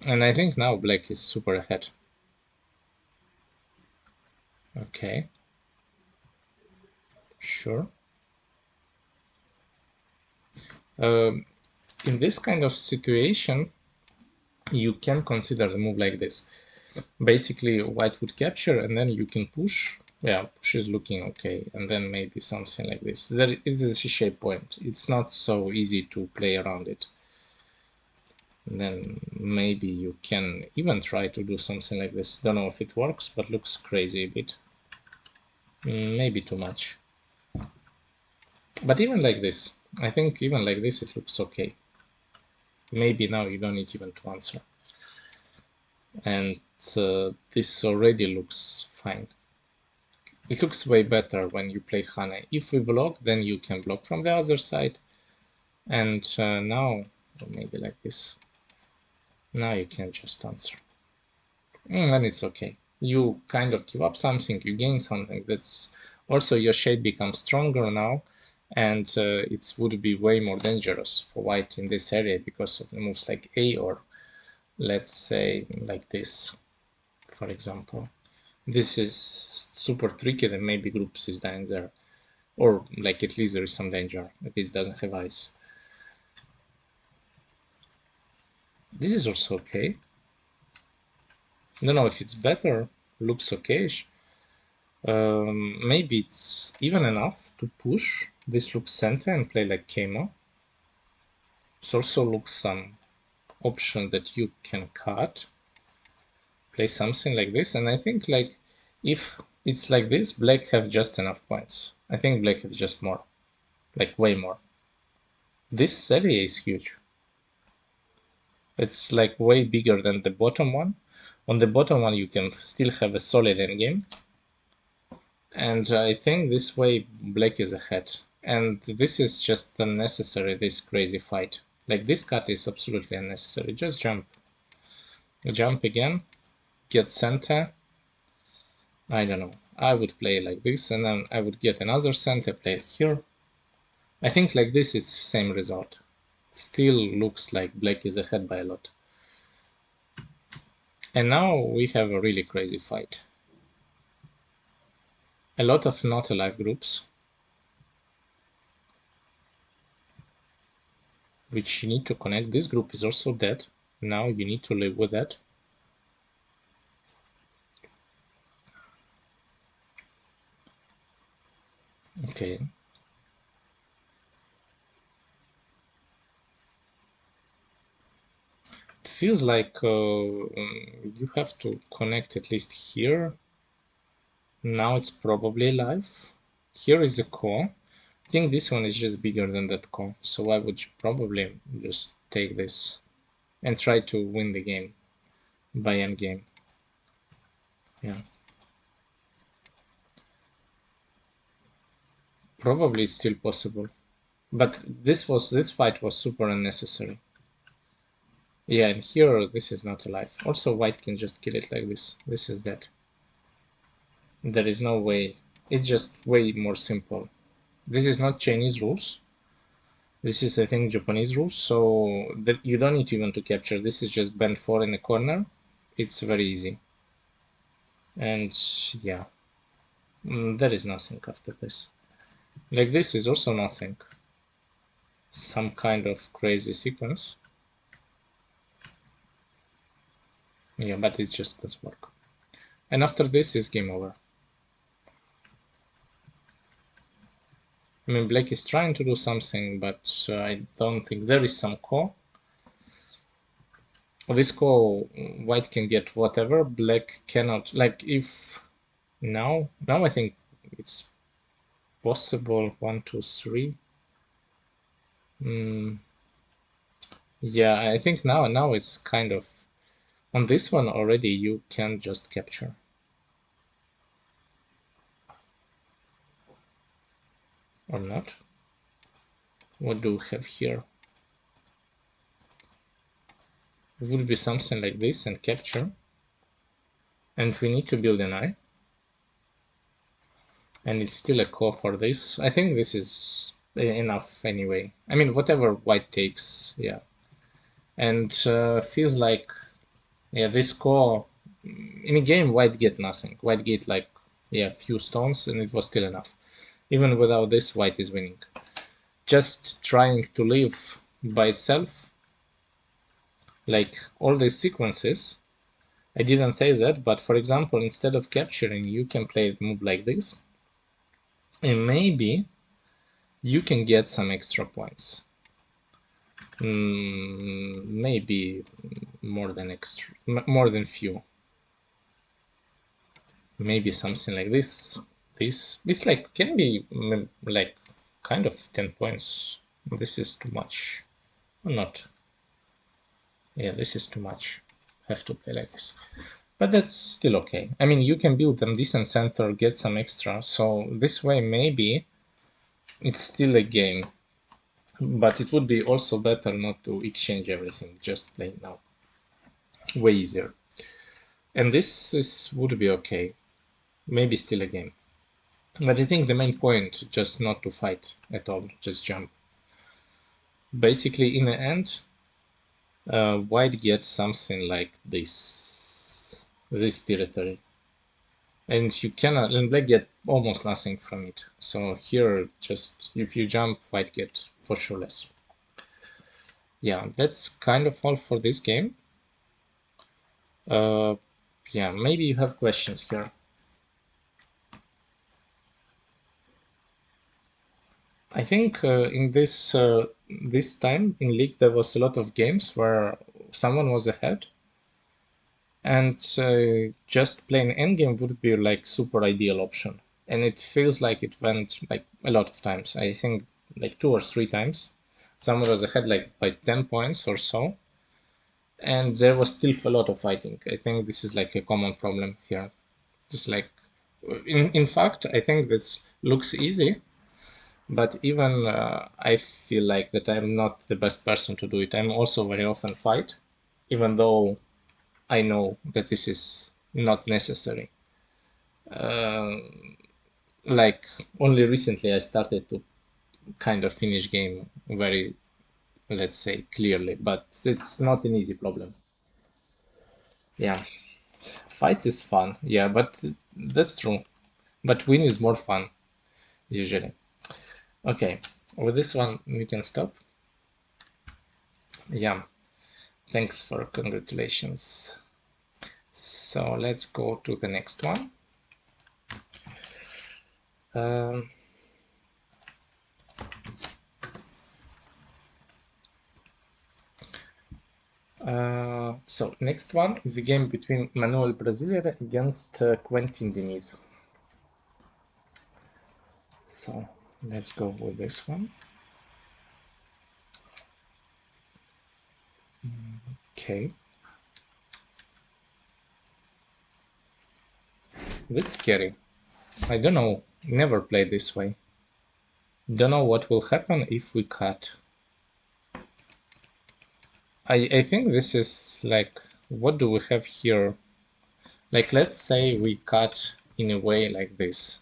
Speaker 1: And I think now black is super ahead. Okay. Sure. In this kind of situation, you can consider the move like this. Basically, white would capture, and then you can push. Yeah, push is looking okay, and then maybe something like this. There is a shape point. It's not so easy to play around it. And then maybe you can even try to do something like this. Don't know if it works, but looks crazy a bit. Maybe too much. But even like this, I think even like this it looks okay. Maybe now you don't need even to answer. And So this already looks fine. It looks way better when you play Hane. If we block, then you can block from the other side. And now, maybe like this. Now you can just answer. And it's okay. You kind of give up something, you gain something. That's also your shade becomes stronger now, and it would be way more dangerous for white in this area because of the moves like A, or let's say like this, for example. This is super tricky, then maybe groups is dying there. Or like at least there is some danger, at least doesn't have eyes. This is also okay. I don't know if it's better, looks okayish. Maybe it's even enough to push. This looks center and play like Kemo. This also looks some option that you can cut. Play something like this, and I think like if it's like this, black have just enough points. I think black have just more, like way more. This area is huge. It's like way bigger than the bottom one. On the bottom one, you can still have a solid endgame. And I think this way black is ahead. And this is just unnecessary, this crazy fight. Like this cut is absolutely unnecessary. Just jump. Jump again. Get center. I don't know. I would play like this, and then I would get another center, play it here. I think like this it's same result. Still looks like black is ahead by a lot. And now we have a really crazy fight. A lot of not alive groups, which you need to connect. This group is also dead. Now you need to live with that. Okay. It feels like you have to connect at least here. Now it's probably alive. Here is a core. I think this one is just bigger than that core, so I would probably just take this and try to win the game by end game. Yeah. Probably it's still possible. But this fight was super unnecessary. Yeah, and here this is not alive. Also white can just kill it like this. This is dead. There is no way. It's just way more simple. This is not Chinese rules. This is, I think, Japanese rules, so that you don't need even to capture. This is just bend 4 in the corner. It's very easy. And yeah, there is nothing after this. Like this is also nothing. Some kind of crazy sequence. Yeah, but it just doesn't work. And after this is game over. I mean, black is trying to do something, but I don't think there is some core. This core, white can get whatever, black cannot. Like if now I think it's possible. 1, 2, 3. Yeah, I think now it's kind of on this one already. You can just capture. Or not. What do we have here? It would be something like this and capture. And we need to build an eye. And it's still a core for this. I think this is enough anyway. I mean, whatever white takes, yeah. And feels like, yeah, this core, in a game, white get nothing. White get like, yeah, few stones, and it was still enough. Even without this, white is winning. Just trying to live by itself, like all these sequences, I didn't say that, but for example, instead of capturing, you can play a move like this, and maybe you can get some extra points. Maybe more than few. Maybe something like this. This like can be like kind of 10 points. This is too much. Or not. Yeah, this is too much. Have to play like this. But that's still okay. I mean, you can build them decent center, get some extra. So this way, maybe it's still a game. But it would be also better not to exchange everything, just play now. Way easier. And would be okay. Maybe still a game. But I think the main point, just not to fight at all, just jump. Basically, in the end, white gets something like this territory. And you cannot, and black get almost nothing from it. So here, just if you jump, white get for sure less. Yeah, that's kind of all for this game. Yeah, maybe you have questions here. I think in this time in League there was a lot of games where someone was ahead, and just playing endgame would be like super ideal option. And it feels like it went like a lot of times. I think like 2 or 3 times. Someone was ahead like by 10 points or so, and there was still a lot of fighting. I think this is like a common problem here. Just like in fact, I think this looks easy, but even I feel like that I'm not the best person to do it. I'm also very often fight, even though I know that this is not necessary. Like only recently I started to kind of finish game very, let's say, clearly, but it's not an easy problem. Yeah, fight is fun. Yeah, but that's true. But win is more fun usually. Okay, with this one we can stop. Yeah, thanks for congratulations. So let's go to the next one. Um, so next one is a game between Manuel Brasileira against Quentin Diniz. So let's go with this one. Okay. That's scary. I don't know. Never played this way. Don't know what will happen if we cut. I think this is like, what do we have here? Like, let's say we cut in a way like this.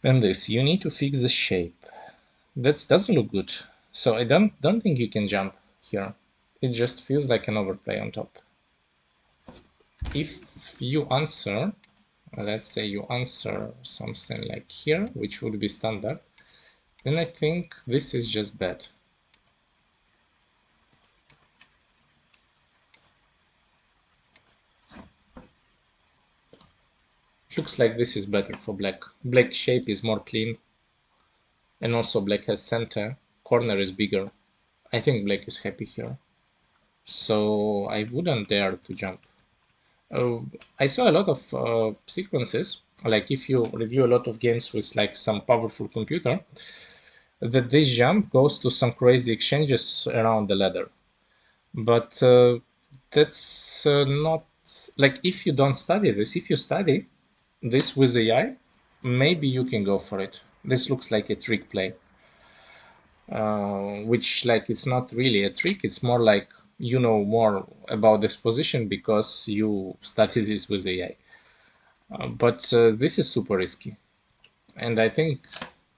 Speaker 1: And this, you need to fix the shape. That doesn't look good. So I don't think you can jump here. It just feels like an overplay on top. If you answer, let's say you answer something like here, which would be standard, then I think this is just bad. Looks like this is better for black. Black shape is more clean, and also black has center. Corner is bigger. I think black is happy here. So I wouldn't dare to jump. I saw a lot of sequences, like if you review a lot of games with like some powerful computer, that this jump goes to some crazy exchanges around the ladder. But that's not like, if you don't study this, if you study this with AI, maybe you can go for it. This looks like a trick play, which like it's not really a trick. It's more like you know more about this position because you study this with AI. But this is super risky, and I think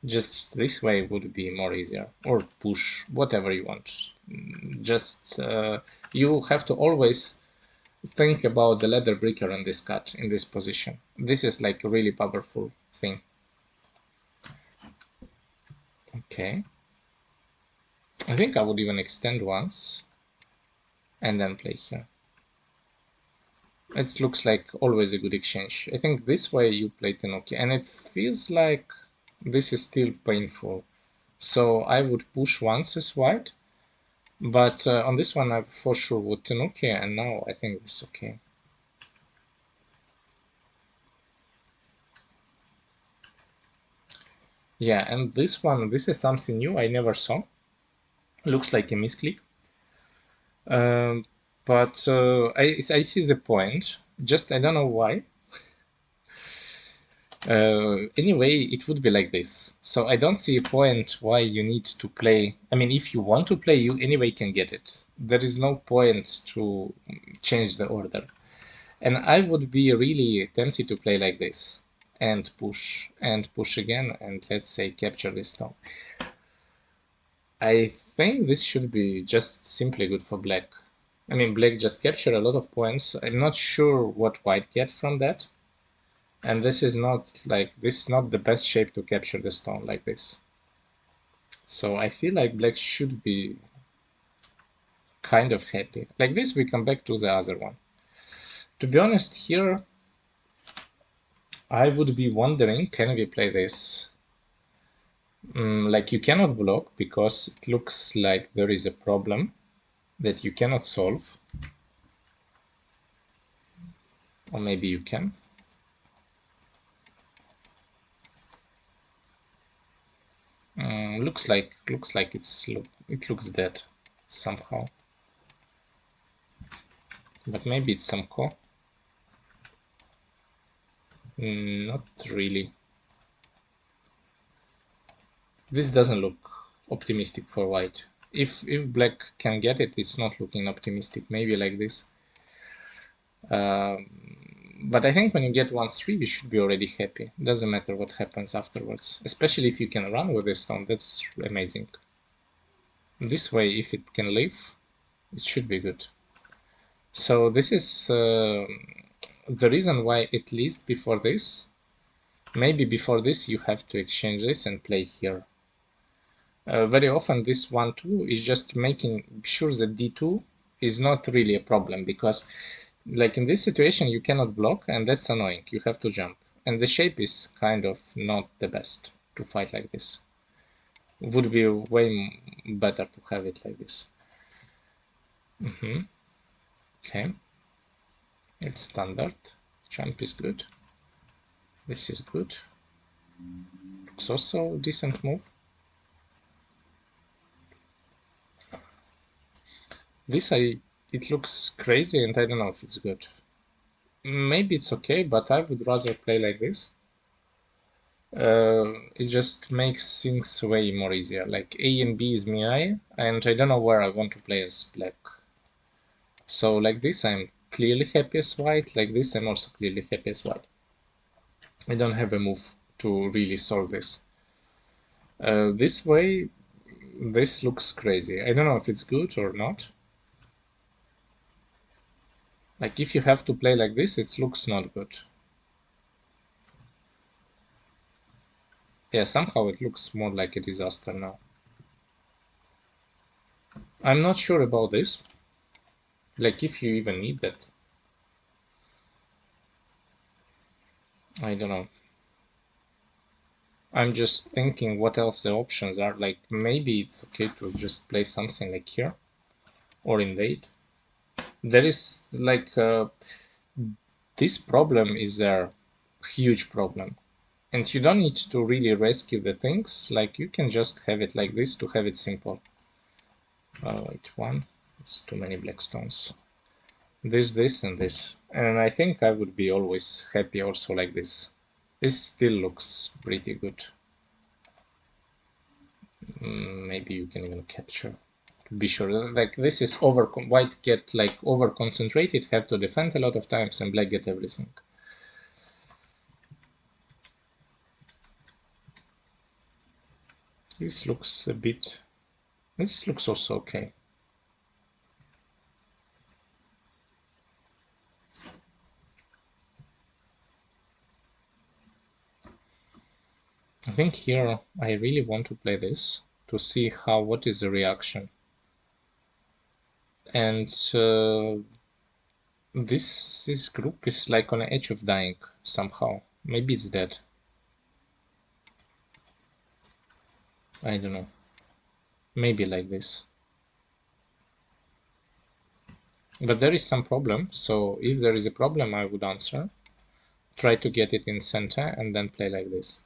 Speaker 1: just this way would be more easier, or push, whatever you want. Just you have to always think about the ladder breaker in this cut, in this position. This is like a really powerful thing. Okay. I think I would even extend once and then play here. It looks like always a good exchange. I think this way you play Tenuki, and it feels like this is still painful. So I would push once as white, but on this one I for sure would Tenuki, and now I think it's okay. Yeah, and this one, this is something new I never saw. Looks like a misclick. But I see the point. Just I don't know why. Anyway, it would be like this. So I don't see a point why you need to play. I mean, if you want to play, you anyway can get it. There is no point to change the order. And I would be really tempted to play like this. And push again, and let's say capture this stone. I think this should be just simply good for black. I mean, black just captured a lot of points. I'm not sure what white get from that. And this is not the best shape to capture the stone like this. So I feel like black should be kind of happy. Like this, we come back to the other one. To be honest, here I would be wondering, can we play this? Like you cannot block because it looks like there is a problem that you cannot solve. Or maybe you can. Looks like it looks dead somehow. But maybe it's some core. Not really. This doesn't look optimistic for white. If black can get it, it's not looking optimistic. Maybe like this. But I think when you get 1-3, you should be already happy. Doesn't matter what happens afterwards. Especially if you can run with this stone, that's amazing. This way, if it can live, it should be good. So this is the reason why, at least before this, maybe before this, you have to exchange this and play here. Very often this 1-2 is just making sure that d2 is not really a problem, because like in this situation you cannot block, and that's annoying. You have to jump, and the shape is kind of not the best to fight like this. Would be way better to have it like this. Okay, it's standard. Jump is good. This is good. Looks also decent move. This it looks crazy, and I don't know if it's good. Maybe it's okay, but I would rather play like this. It just makes things way more easier. Like A and B is Miai, and I don't know where I want to play as black. So like this, I'm clearly happy as white. Like this, I'm also clearly happy as white. I don't have a move to really solve this. This way, this looks crazy. I don't know if it's good or not. Like if you have to play like this, it looks not good. Yeah, somehow it looks more like a disaster now. I'm not sure about this. Like if you even need that. I don't know. I'm just thinking what else the options are. Like maybe it's okay to just play something like here or invade. There is like this problem is a huge problem, and you don't need to really rescue the things. Like you can just have it like this to have it simple. Wait, one. It's too many black stones. This, and this. And I think I would be always happy also like this. This still looks pretty good. Maybe you can even capture to be sure. Like this is over. White get like over concentrated, have to defend a lot of times, and black get everything. This looks a bit. This looks also okay. I think here I really want to play this to see what is the reaction. And this group is like on the edge of dying somehow. Maybe it's dead. I don't know. Maybe like this. But there is some problem, so if there is a problem, I would answer. Try to get it in center and then play like this.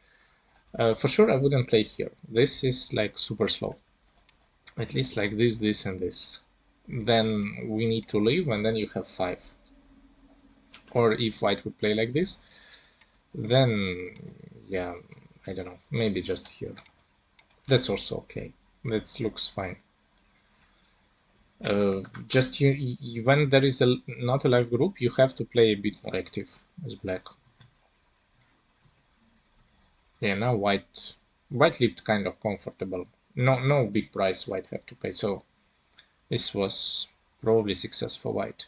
Speaker 1: For sure, I wouldn't play here. This is like super slow. At least like this, and this. then we need to leave, and then you have 5. Or if white would play like this, then yeah, I don't know, maybe just here. That's also okay. That looks fine. Just when there is not a live group, you have to play a bit more active as black. Yeah, now white lived kind of comfortable. No big price white have to pay. So this was probably success for white.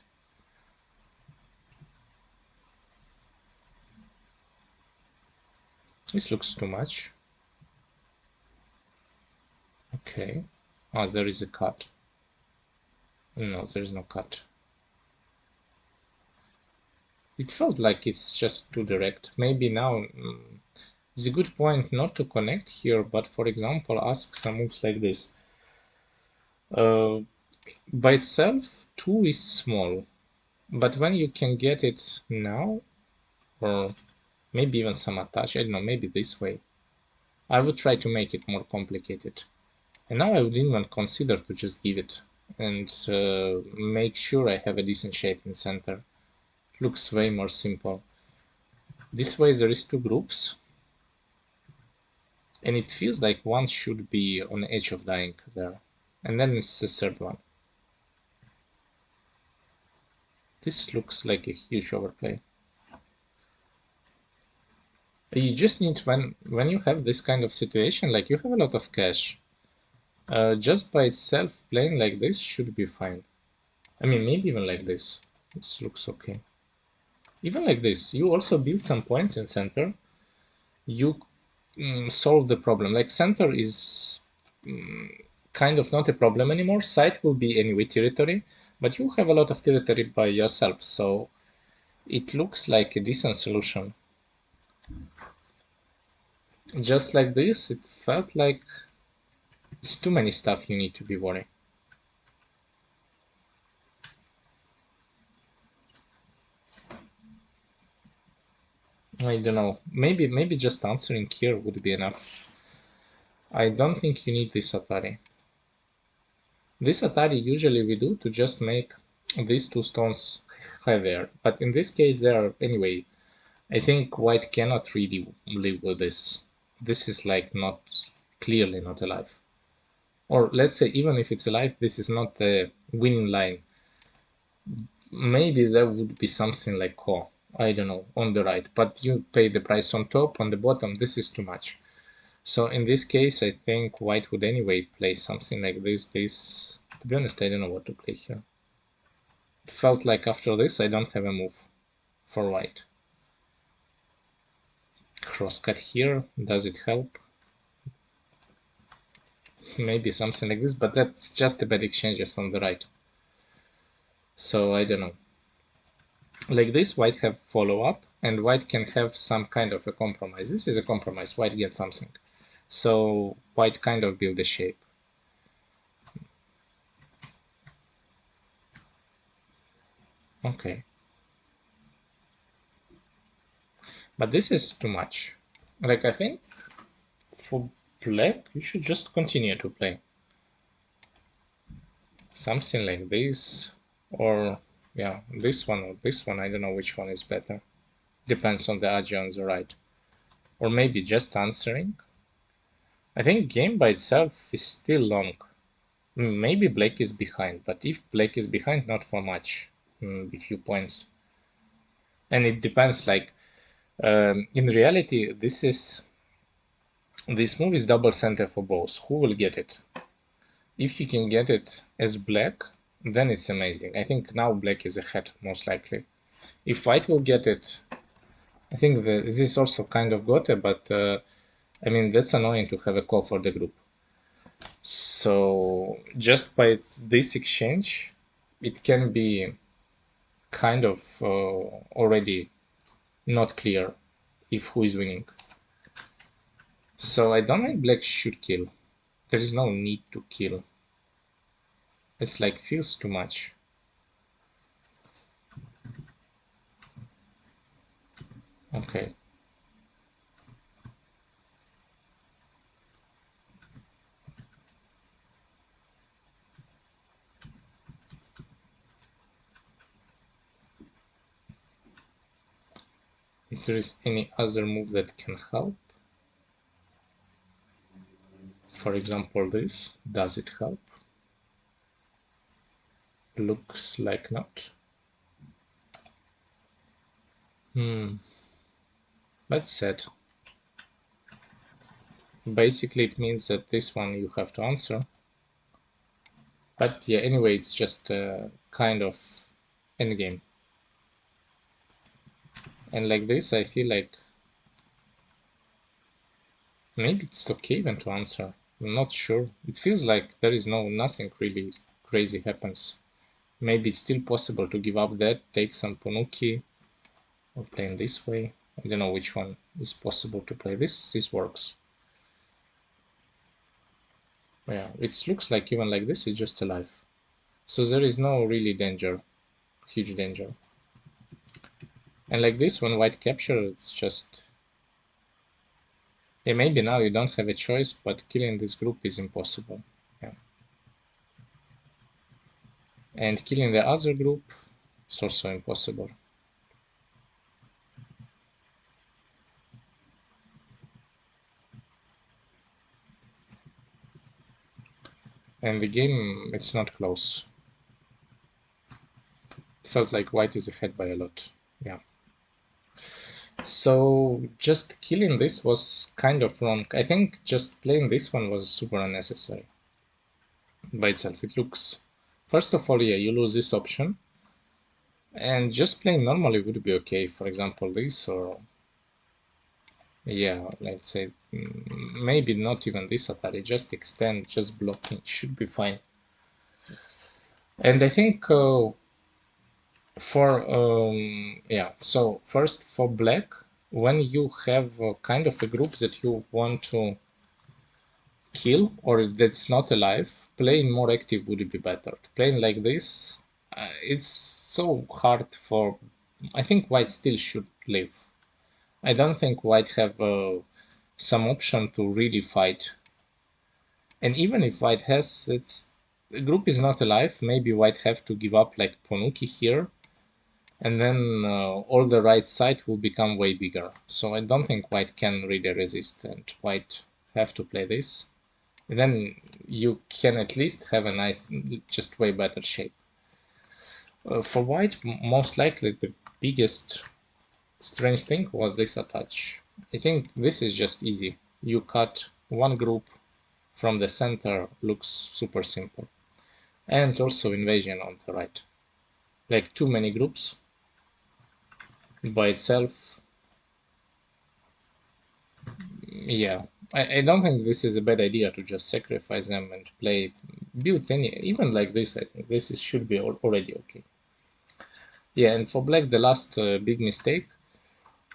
Speaker 1: This looks too much. Okay. Oh, there is a cut. No, there is no cut. It felt like it's just too direct. Maybe now it's a good point not to connect here, but for example, ask some moves like this. By itself, 2 is small, but when you can get it now, or maybe even some attach, I don't know, maybe this way, I would try to make it more complicated. And now I would even consider to just give it and make sure I have a decent shape in center. Looks way more simple. This way there is 2 groups, and it feels like one should be on the edge of dying there. And then it's the third one. This looks like a huge overplay. You just need, when you have this kind of situation, like you have a lot of cash, just by itself playing like this should be fine. I mean, maybe even like this. This looks okay. Even like this, you also build some points in center. You solve the problem. Like center is kind of not a problem anymore. Side will be anyway territory, but you have a lot of territory by yourself, so it looks like a decent solution. Just like this, it felt like it's too many stuff you need to be worried. I don't know. Maybe just answering here would be enough. I don't think you need this Atari. This Atari usually we do to just make these 2 stones heavier, but in this case they are anyway. I think white cannot really live with this. This is like not clearly not alive. Or let's say even if it's alive, this is not a winning line. Maybe there would be something like ko, I don't know, on the right, but you pay the price on top, on the bottom, this is too much. So in this case, I think white would anyway play something like this. To be honest, I don't know what to play here. It felt like after this, I don't have a move for white. Crosscut here, does it help? Maybe something like this, but that's just a bad exchanges on the right. So I don't know. Like this, white have follow-up, and white can have some kind of a compromise. This is a compromise, white gets something. So white kind of build a shape. Okay. But this is too much. Like, I think for black, you should just continue to play. Something like this, or yeah, this one or this one. I don't know which one is better. Depends on the agi on the right. Or maybe just answering. I think game by itself is still long. Maybe black is behind, but if black is behind, not for much, a few points. And it depends, like, in reality, this move is double center for both. Who will get it? If you can get it as black, then it's amazing. I think now black is ahead, most likely. If white will get it, I think this is also kind of got it, but I mean, that's annoying to have a call for the group. So just by this exchange, it can be kind of already not clear if who is winning. So I don't think black should kill. There is no need to kill. It's like feels too much. Okay. if there is any other move that can help. For example, this. Does it help? Looks like not. That's sad. Basically, it means that this one you have to answer. But yeah, anyway, it's just a kind of endgame. And like this, I feel like maybe it's okay even to answer. I'm not sure. It feels like there is nothing really crazy happens. Maybe it's still possible to give up that, take some Ponuki, or play in this way. I don't know which one is possible to play. This works. Yeah, it looks like even like this, it's just alive. So there is no really danger, huge danger. And like this, when white capture, it's just... Yeah, maybe now you don't have a choice, but killing this group is impossible. Yeah. And killing the other group is also impossible. And the game, it's not close. It felt like white is ahead by a lot. Yeah. So just killing this was kind of wrong. I think just playing this one was super unnecessary by itself. It looks... First of all, yeah, you lose this option. And just playing normally would be okay. For example, this, or... Yeah, let's say maybe not even this Atari, just extend, just blocking should be fine. And I think yeah, so first for black, when you have kind of a group that you want to kill or that's not alive, playing more active would be better. Playing like this, it's so hard for... I think white still should live. I don't think white have some option to really fight. And even if white has the group is not alive, maybe white have to give up like Ponuki here, and then all the right side will become way bigger. So I don't think white can really resist, and white have to play this. And then you can at least have a nice, just way better shape. For white, most likely the biggest strange thing was this attach. I think this is just easy. You cut one group from the center, looks super simple. And also invasion on the right. Like too many groups by itself. Yeah, I don't think this is a bad idea to just sacrifice them and play, build any, even like this. I think this should be already okay. Yeah, and for black, the last big mistake,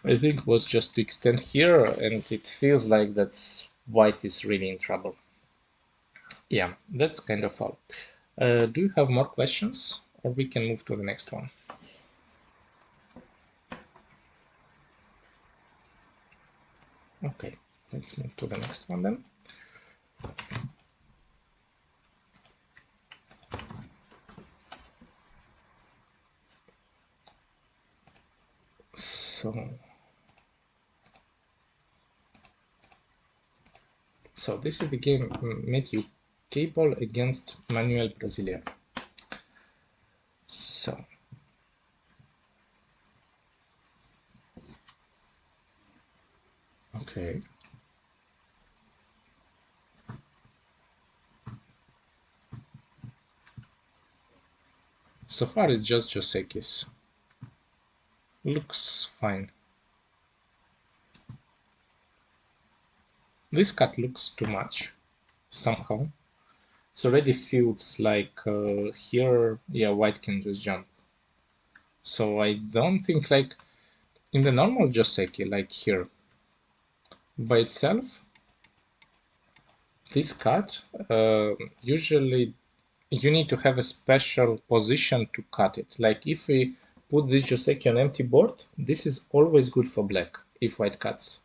Speaker 1: I think, was just to extend here, and it feels like that's white is really in trouble. Yeah, that's kind of all. Do you have more questions, or we can move to the next one? Okay, let's move to the next one then. So this is the game Matthew Cable against Manuel Brazilian. So okay. So far it's just Josekis. Looks fine. This cut looks too much somehow. It already feels like here, yeah, white can just jump. So I don't think, like in the normal Joseki, like here, by itself, this cut, usually you need to have a special position to cut it. Like if we put this Joseki on empty board, this is always good for black if white cuts.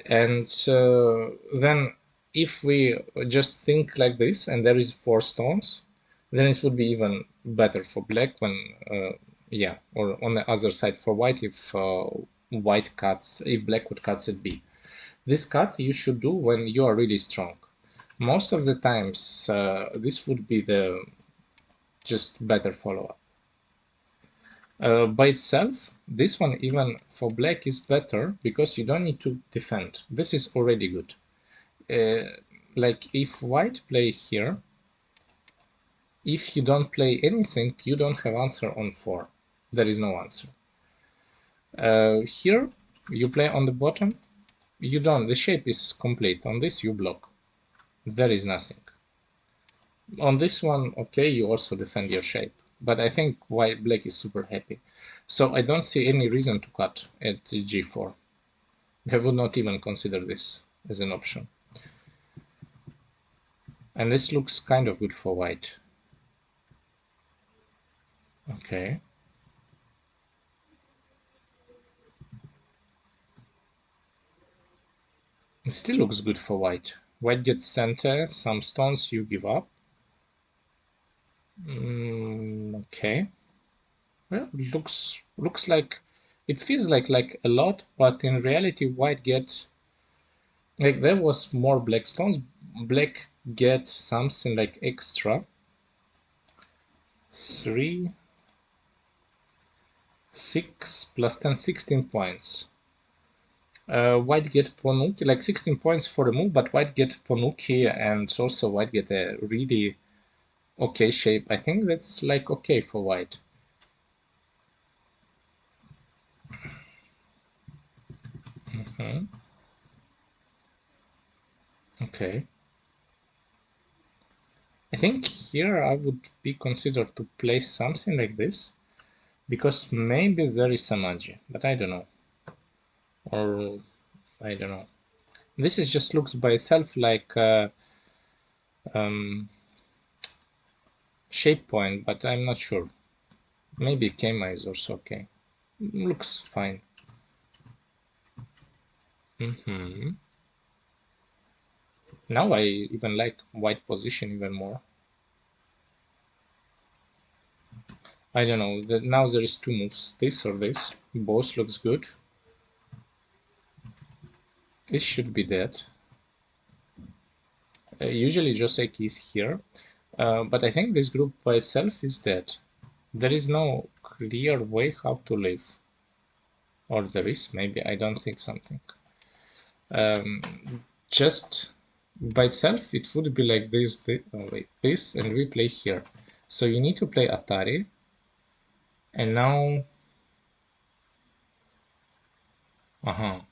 Speaker 1: And then if we just think like this and there is 4 stones, then it would be even better for black when, yeah, or on the other side for white if white cuts, if black would cuts at b. This cut you should do when you are really strong. Most of the times this would be the just better follow-up. By itself, this one even for black is better because you don't need to defend. This is already good. Like if white play here, if you don't play anything, you don't have answer on 4. There is no answer. Here, you play on the bottom, you don't, the shape is complete. On this, you block. There is nothing. On this one, okay, you also defend your shape. But I think white black is super happy. So I don't see any reason to cut at g4. I would not even consider this as an option. And this looks kind of good for white. Okay. It still looks good for white. White gets center, some stones you give up. Okay. Well, looks like it feels like a lot, but in reality, white gets like there was more black stones. Black gets something like extra. 3, 6 plus 10, 16 points. White get Ponuki, like 16 points for the move, but white get Ponuki, and also white get a really okay shape. I think that's like okay for white. Okay. I think here I would be considered to play something like this, because maybe there is some agi, but I don't know. Or I don't know. This is just looks by itself like shape point, but I'm not sure. Maybe Kema is also okay. Looks fine. Now I even like white position even more. I don't know. Now there is 2 moves, this or this. Both looks good. This should be dead. Usually Joseki is here, but I think this group by itself is dead. There is no clear way how to live. Or there is, maybe, I don't think something. Just by itself, it would be like this, this, and we play here. So you need to play Atari, and now,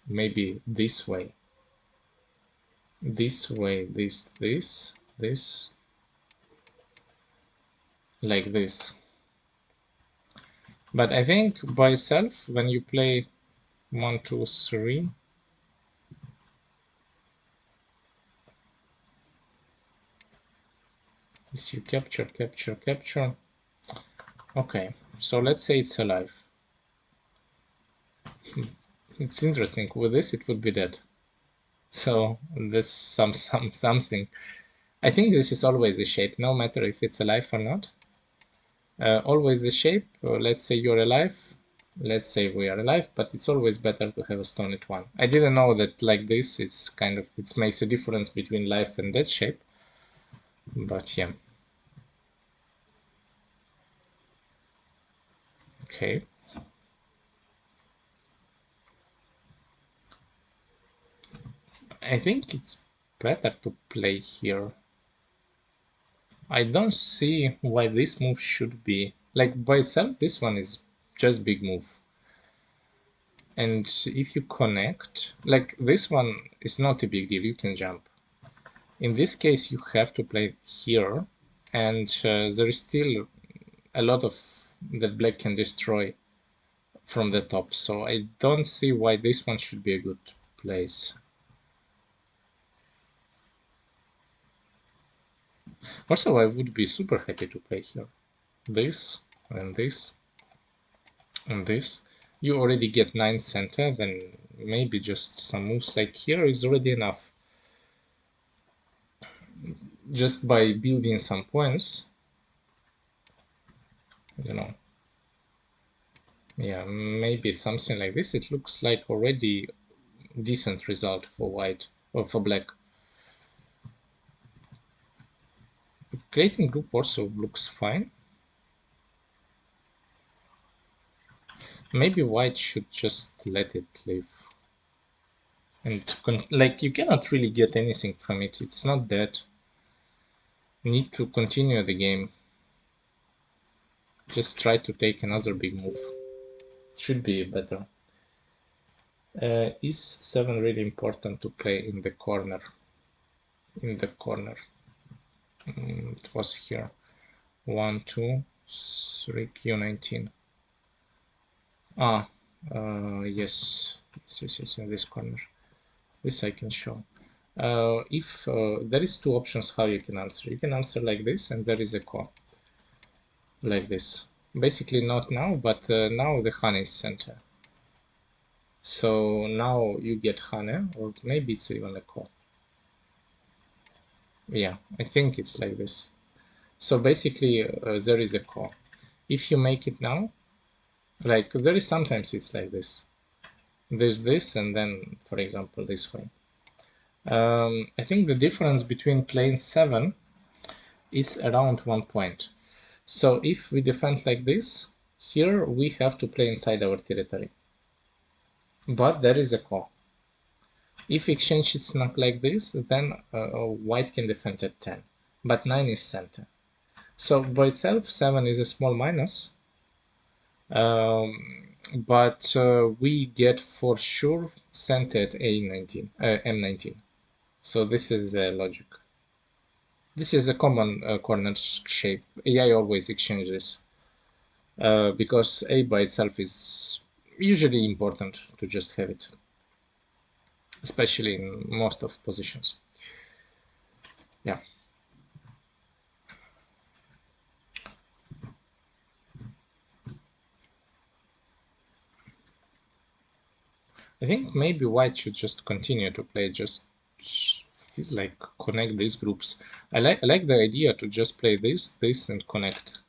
Speaker 1: maybe this way. This way, this, like this. But I think by itself, when you play 1, 2, 3, this you capture, capture, capture. Okay, so let's say it's alive. It's interesting. With this, it would be dead. So this something. I think this is always the shape, no matter if it's alive or not. Always the shape. Let's say you're alive. Let's say we are alive, but it's always better to have a stone at 1. I didn't know that like this, it's kind of, it makes a difference between life and death shape. But yeah. Okay. I think it's better to play here. I don't see why this move should be, like by itself, this one is just big move. And if you connect, like this one is not a big deal, you can jump. In this case, you have to play here, and there is still a lot of that black can destroy from the top, so I don't see why this one should be a good place. Also, I would be super happy to play here. This, and this, and this. You already get 9 center, then maybe just some moves like here is already enough. Just by building some points, you know. Yeah, maybe something like this. It looks like already decent result for white or for black. Creating group also looks fine. Maybe white should just let it live. And like you cannot really get anything from it. It's not that. Need to continue the game. Just try to take another big move. It should be better. Is 7 really important to play in the corner? In the corner. It was here. 1, 2, 3, Q19. Ah, yes. Yes, in this corner. This I can show. If there is two options how you can answer. You can answer like this, and there is a call. Like this. Basically not now, but now the honey is center. So now you get honey, or maybe it's even a call. Yeah, I think it's like this. So basically there is a call. If you make it now, like there is sometimes it's like this. There's this, and then, for example, this way. I think the difference between playing 7 is around 1 point. So if we defend like this, here we have to play inside our territory. But there is a call. If exchange is not like this, then white can defend at 10. But 9 is center. So by itself, 7 is a small minus. But we get for sure center at A19, M19. So this is logic. This is a common corner shape. AI always exchanges because A by itself is usually important to just have it, especially in most of positions. Yeah. I think maybe white should just continue to play, just feels like connect these groups. I like the idea to just play this, and connect.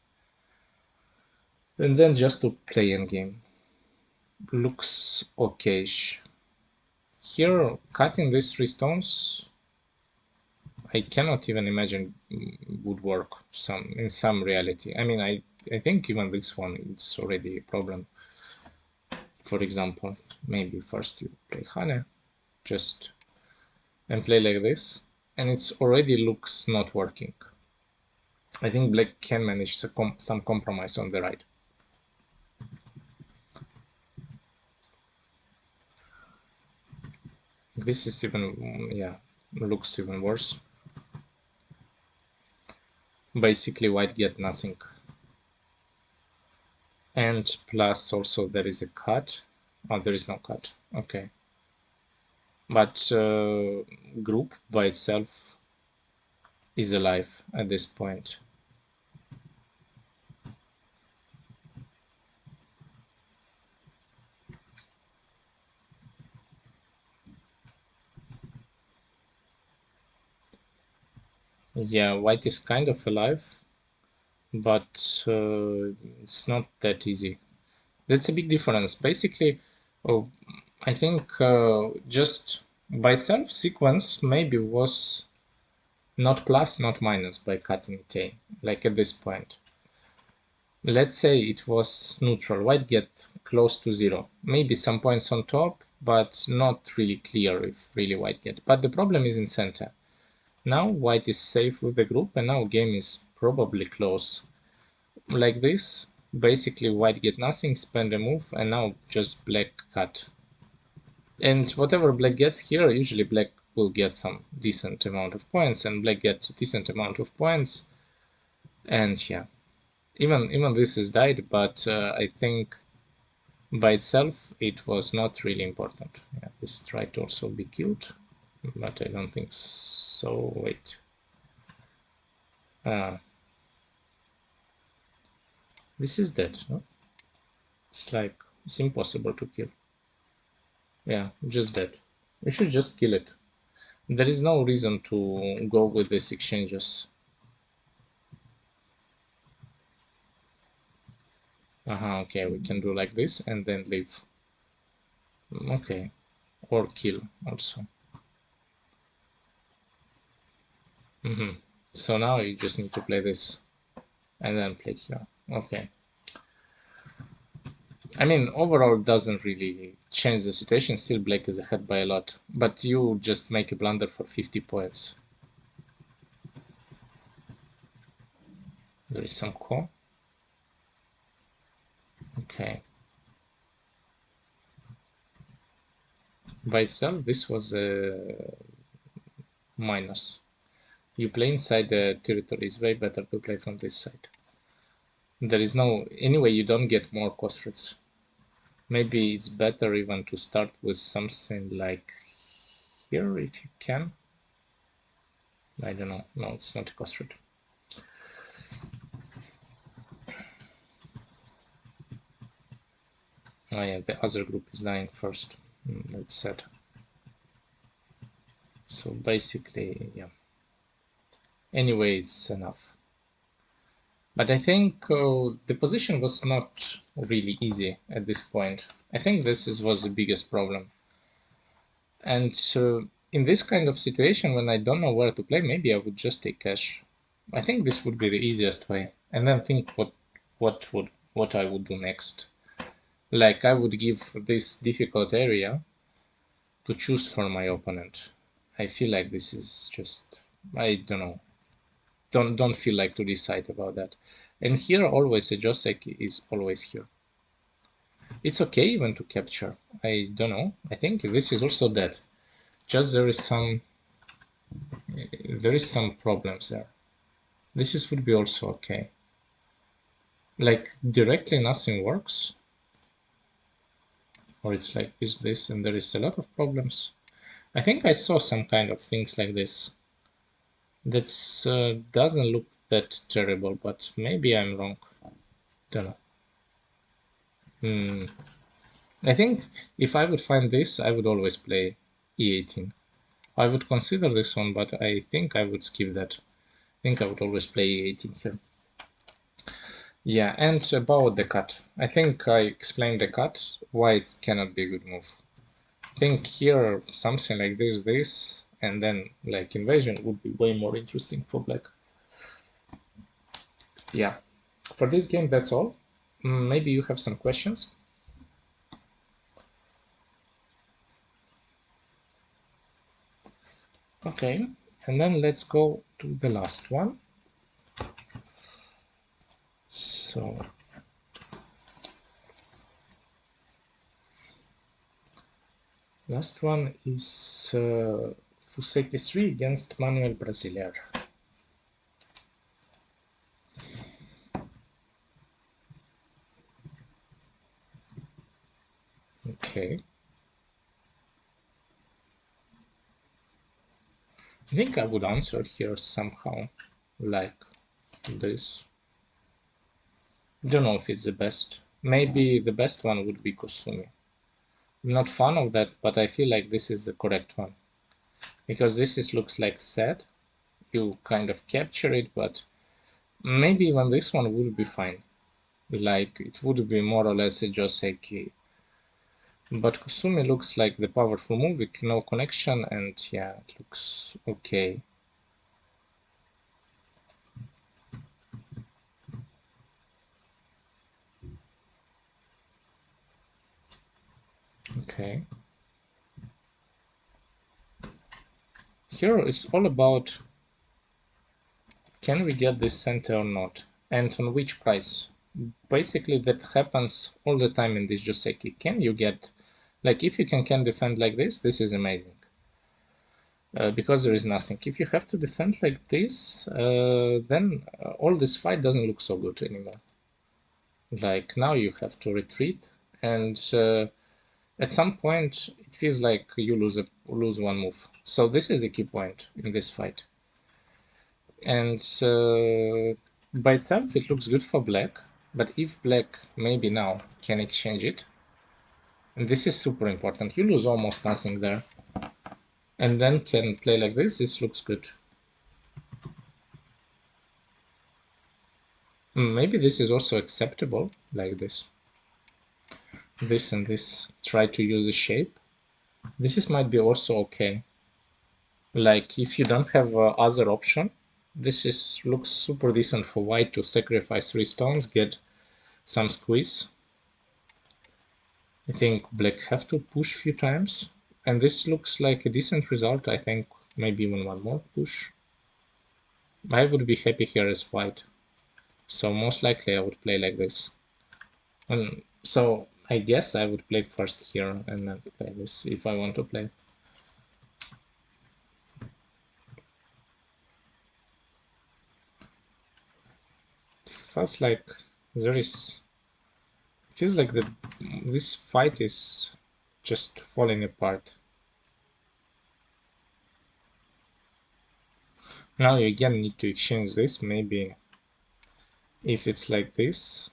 Speaker 1: And then just to play in game. Looks okayish. Here, cutting these 3 stones, I cannot even imagine would work in some reality. I mean, I think even this one is already a problem. For example, maybe first you play Hane, just and play like this, and it's already looks not working. I think black can manage some compromise on the right. This is even, yeah, looks even worse. Basically white get nothing. And plus also there is a cut. Oh, there is no cut. Okay. But group by itself is alive at this point. Yeah, white is kind of alive, but it's not that easy. That's a big difference. Basically, oh, I think just by itself sequence maybe was not plus, not minus by cutting it A, like at this point. Let's say it was neutral. White get close to 0. Maybe some points on top, but not really clear if really white get. But the problem is in center. Now white is safe with the group, and now game is probably close. Like this, basically white get nothing, spend a move, and now just black cut. And whatever black gets here, usually black will get some decent amount of points, and black get a decent amount of points. And yeah, even this is died, but I think by itself it was not really important. Yeah, this tried to also be killed, but I don't think so. Wait. This is dead, no? It's like, it's impossible to kill. Yeah, just dead. You should just kill it. There is no reason to go with these exchanges. Okay, we can do like this and then leave. Okay, or kill also. So now you just need to play this and then play here. Okay. I mean, overall, it doesn't really change the situation. Still, black is ahead by a lot, but you just make a blunder for 50 points. There is some core. Okay. By itself, this was a minus. You play inside the territory. It's way better to play from this side. There is no... Anyway, you don't get more cost. Maybe it's better even to start with something like here, if you can. I don't know. No, it's not a cost. Oh yeah, the other group is dying first. That's sad. So basically, yeah. Anyway, it's enough. But I think the position was not really easy at this point. I think was the biggest problem. And in this kind of situation, when I don't know where to play, maybe I would just take cash. I think this would be the easiest way, and then think what I would do next. Like I would give this difficult area to choose for my opponent. I feel like this is just, I don't know, don't feel like to decide about that. And here always a Josek is always here. It's okay even to capture. I don't know. I think this is also dead. Just there is some problems there. This would be also okay. Like directly nothing works. Or it's like this, and there is a lot of problems. I think I saw some kind of things like this. That doesn't look that terrible, but maybe I'm wrong. Don't know. I think if I would find this, I would always play e18. I would consider this one, but I think I would skip that. I think I would always play e18 here. Yeah, and about the cut. I think I explained the cut, why it cannot be a good move. I think here something like this, and then like invasion would be way more interesting for black. Yeah, for this game that's all. Maybe you have some questions? Okay, and then let's go to the last one. So last one is Fuseki 3 against Manuel Brasileiro. Okay. I think I would answer here somehow like this. Don't know if it's the best. Maybe the best one would be Kusumi. I'm not fan of that, but I feel like this is the correct one. Because looks like sad. You kind of capture it, but maybe even this one would be fine. Like it would be more or less a Joseki. But Kusumi looks like the powerful move with no connection, and yeah, it looks okay. Okay. Here it's all about can we get this center or not, and on which price. Basically, that happens all the time in this Joseki. Can you get, like, if you can defend like this is amazing. Because there is nothing. If you have to defend like this, then all this fight doesn't look so good anymore. Like now you have to retreat, and at some point it feels like you lose one move. So this is the key point in this fight. And by itself it looks good for black, but if black maybe now can exchange it, and this is super important, you lose almost nothing there, and then can play like this looks good. Maybe this is also acceptable, like this. This and this. Try to use the shape. This might be also okay. Like if you don't have other option, looks super decent for white to sacrifice 3 stones, get some squeeze. I think black have to push few times, and this looks like a decent result. I think maybe even one more push. I would be happy here as white, so most likely I would play like this. And so I guess I would play first here and then play this if I want to play. Feels like this fight is just falling apart. Now you again need to exchange this. Maybe if it's like this,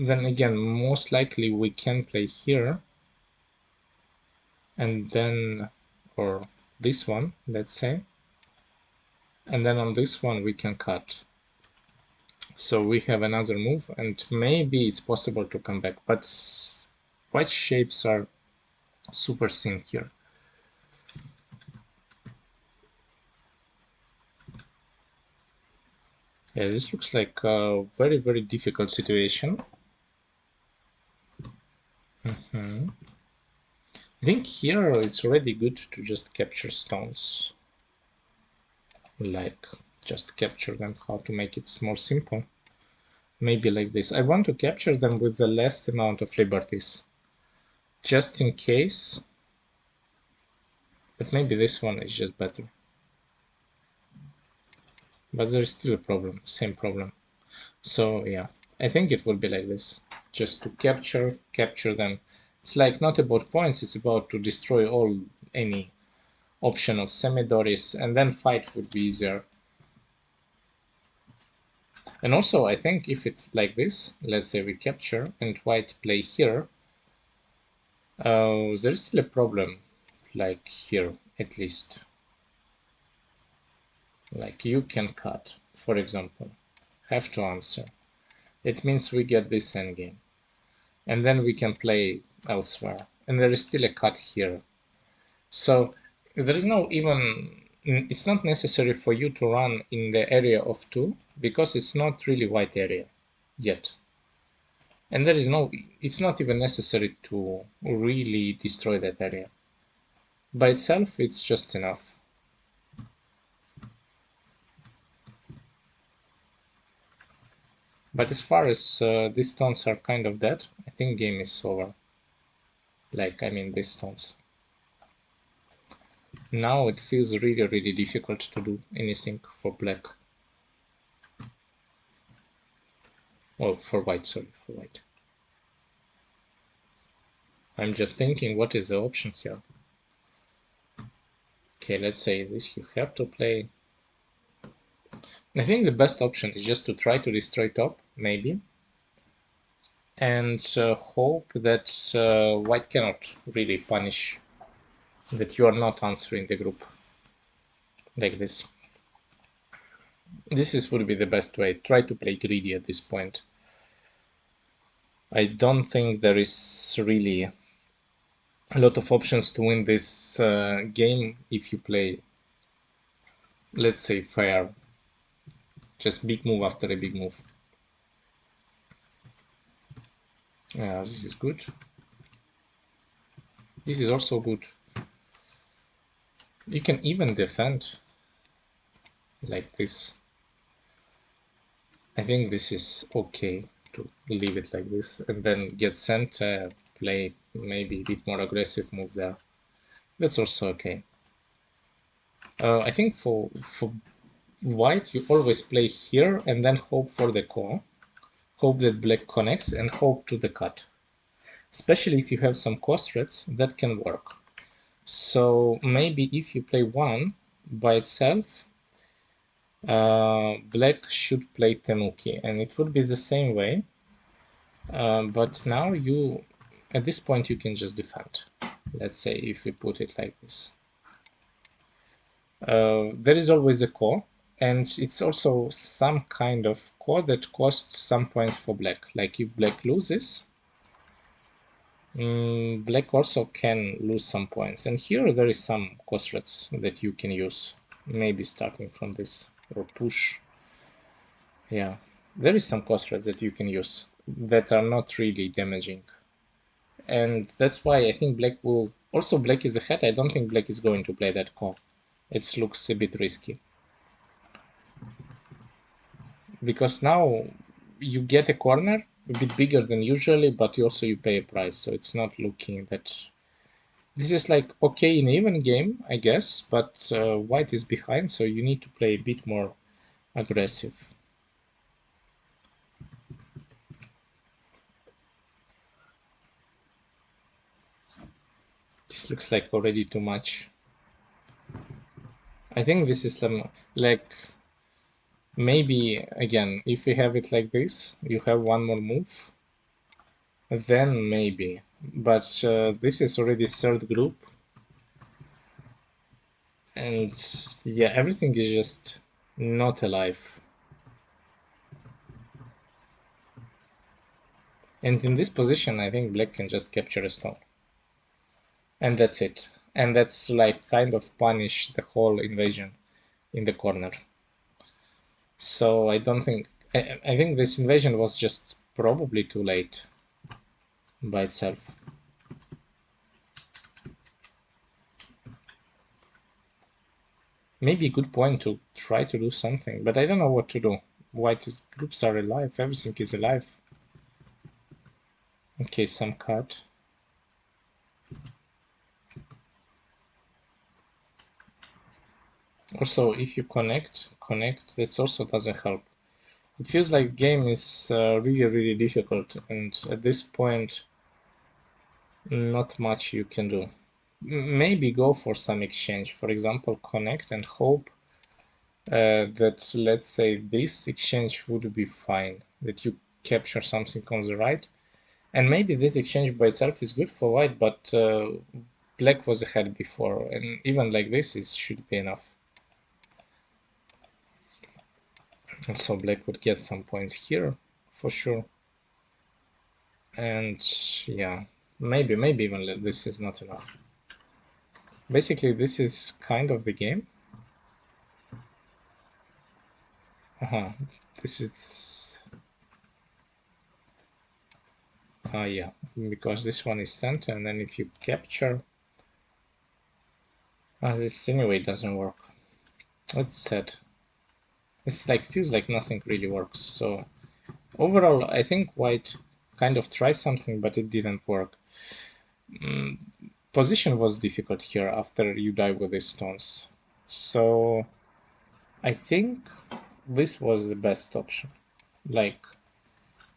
Speaker 1: then again most likely we can play here, and then, or this one, let's say, and then on this one we can cut. So we have another move, and maybe it's possible to come back, but white shapes are super thin here. Yeah, this looks like a very, very difficult situation. I think here it's already good to just capture stones. Like, just capture them, how to make it more simple. Maybe like this. I want to capture them with the less amount of liberties. Just in case. But maybe this one is just better. But there's still a problem, same problem. So yeah, I think it will be like this. Just to capture them. It's like not about points, it's about to destroy any option of semi-doris, and then fight would be easier. And also I think if it's like this, let's say we capture and white play here, there's still a problem, like here at least. Like you can cut, for example, have to answer. It means we get this endgame. And then we can play elsewhere. And there is still a cut here. So there is no even, it's not necessary for you to run in the area of 2, because it's not really white area yet. And there is no, it's not even necessary to really destroy that area. By itself, it's just enough. But as far as these stones are kind of dead, I think game is over. Like, I mean, these stones. Now it feels really, really difficult to do anything for black. Oh, for white, sorry, for white. I'm just thinking, what is the option here? Okay, let's say this you have to play. I think the best option is just to try to destroy top, maybe. And hope that white cannot really punish that you are not answering the group. Like this. This would be the best way. Try to play greedy at this point. I don't think there is really a lot of options to win this game if you play, let's say, fair. Just big move after a big move. Yeah, this is good. This is also good. You can even defend like this. I think this is okay to leave it like this and then get sent, play maybe a bit more aggressive move there. That's also okay. I think for white, you always play here and then hope for the call. Hope that black connects and hope to the cut. Especially if you have some cross threads, that can work. So maybe if you play one by itself, black should play tenuki, and it would be the same way. But now at this point, you can just defend. Let's say if we put it like this. There is always a call, And it's also some kind of code that costs some points for black. Like if black loses, black also can lose some points. And here there is some cost threats that you can use. Maybe starting from this, or push. Yeah, there is some cost threats that you can use that are not really damaging. And that's why I think black will... Also, black is ahead. I don't think black is going to play that call. It looks a bit risky. Because now you get a corner a bit bigger than usually, but also you pay a price, so it's not looking that... This is like okay in even game, I guess, but white is behind, so you need to play a bit more aggressive. This looks like already too much. I think this is like... Maybe, again, if we have it like this, you have one more move, then maybe. But this is already third group. And yeah, everything is just not alive. And in this position, I think black can just capture a stone. And that's it. And that's like kind of punish the whole invasion in the corner. So I don't think... I think this invasion was just probably too late by itself. Maybe a good point to try to do something, but I don't know what to do. White groups are alive, everything is alive. Okay, some cut. Also, if you connect, that also doesn't help. It feels like game is really difficult, and at this point, not much you can do. Maybe go for some exchange. For example, connect and hope that, let's say, this exchange would be fine, that you capture something on the right. And maybe this exchange by itself is good for white, but black was ahead before, and even like this, it should be enough. So black would get some points here, for sure. And yeah, maybe even this is not enough. Basically, this is kind of the game. This is... yeah, because this one is center, and then if you capture... this anyway doesn't work. It's sad. It's like, feels like nothing really works, so... Overall, I think white kind of tried something, but it didn't work. Position was difficult here after you die with these stones. So I think this was the best option. Like,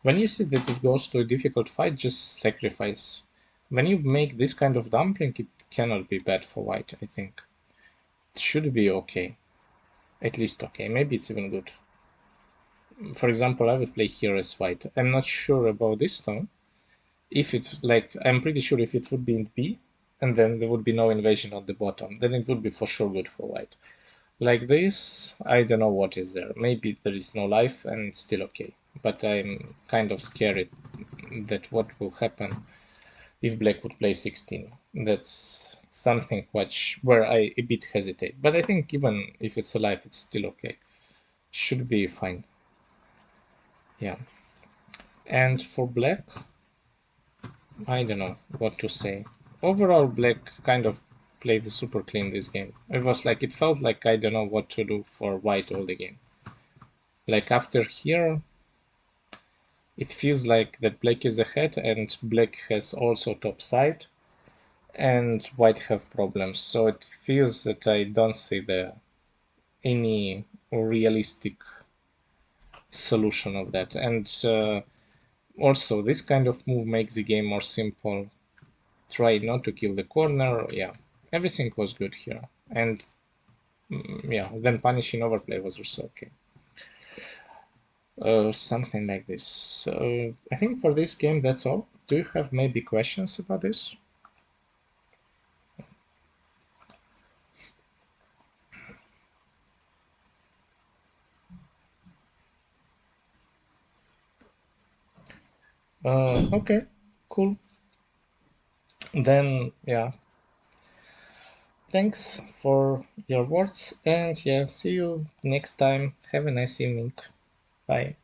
Speaker 1: when you see that it goes to a difficult fight, just sacrifice. When you make this kind of dumpling, it cannot be bad for white, I think. It should be okay. At least okay. Maybe it's even good. For example, I would play here as white. I'm not sure about this stone. If it's like, I'm pretty sure if it would be in B, and then there would be no invasion at the bottom, then it would be for sure good for white. Like this, I don't know what is there. Maybe there is no life and it's still okay. But I'm kind of scared that what will happen if black would play 16. That's something where I a bit hesitate. But I think even if it's alive, it's still okay. Should be fine. Yeah. And for black, I don't know what to say. Overall, black kind of played super clean this game. It was like, it felt like I don't know what to do for white all the game. Like after here, it feels like that black is ahead and black has also top side and white have problems. So it feels that I don't see any realistic solution of that. And also, this kind of move makes the game more simple. Try not to kill the corner. Yeah, everything was good here. And yeah, then punishing overplay was also okay. Something like this. So I think for this game, that's all. Do you have maybe questions about this? Okay, cool. Then, yeah, thanks for your words, and yeah, see you next time. Have a nice evening. Bye.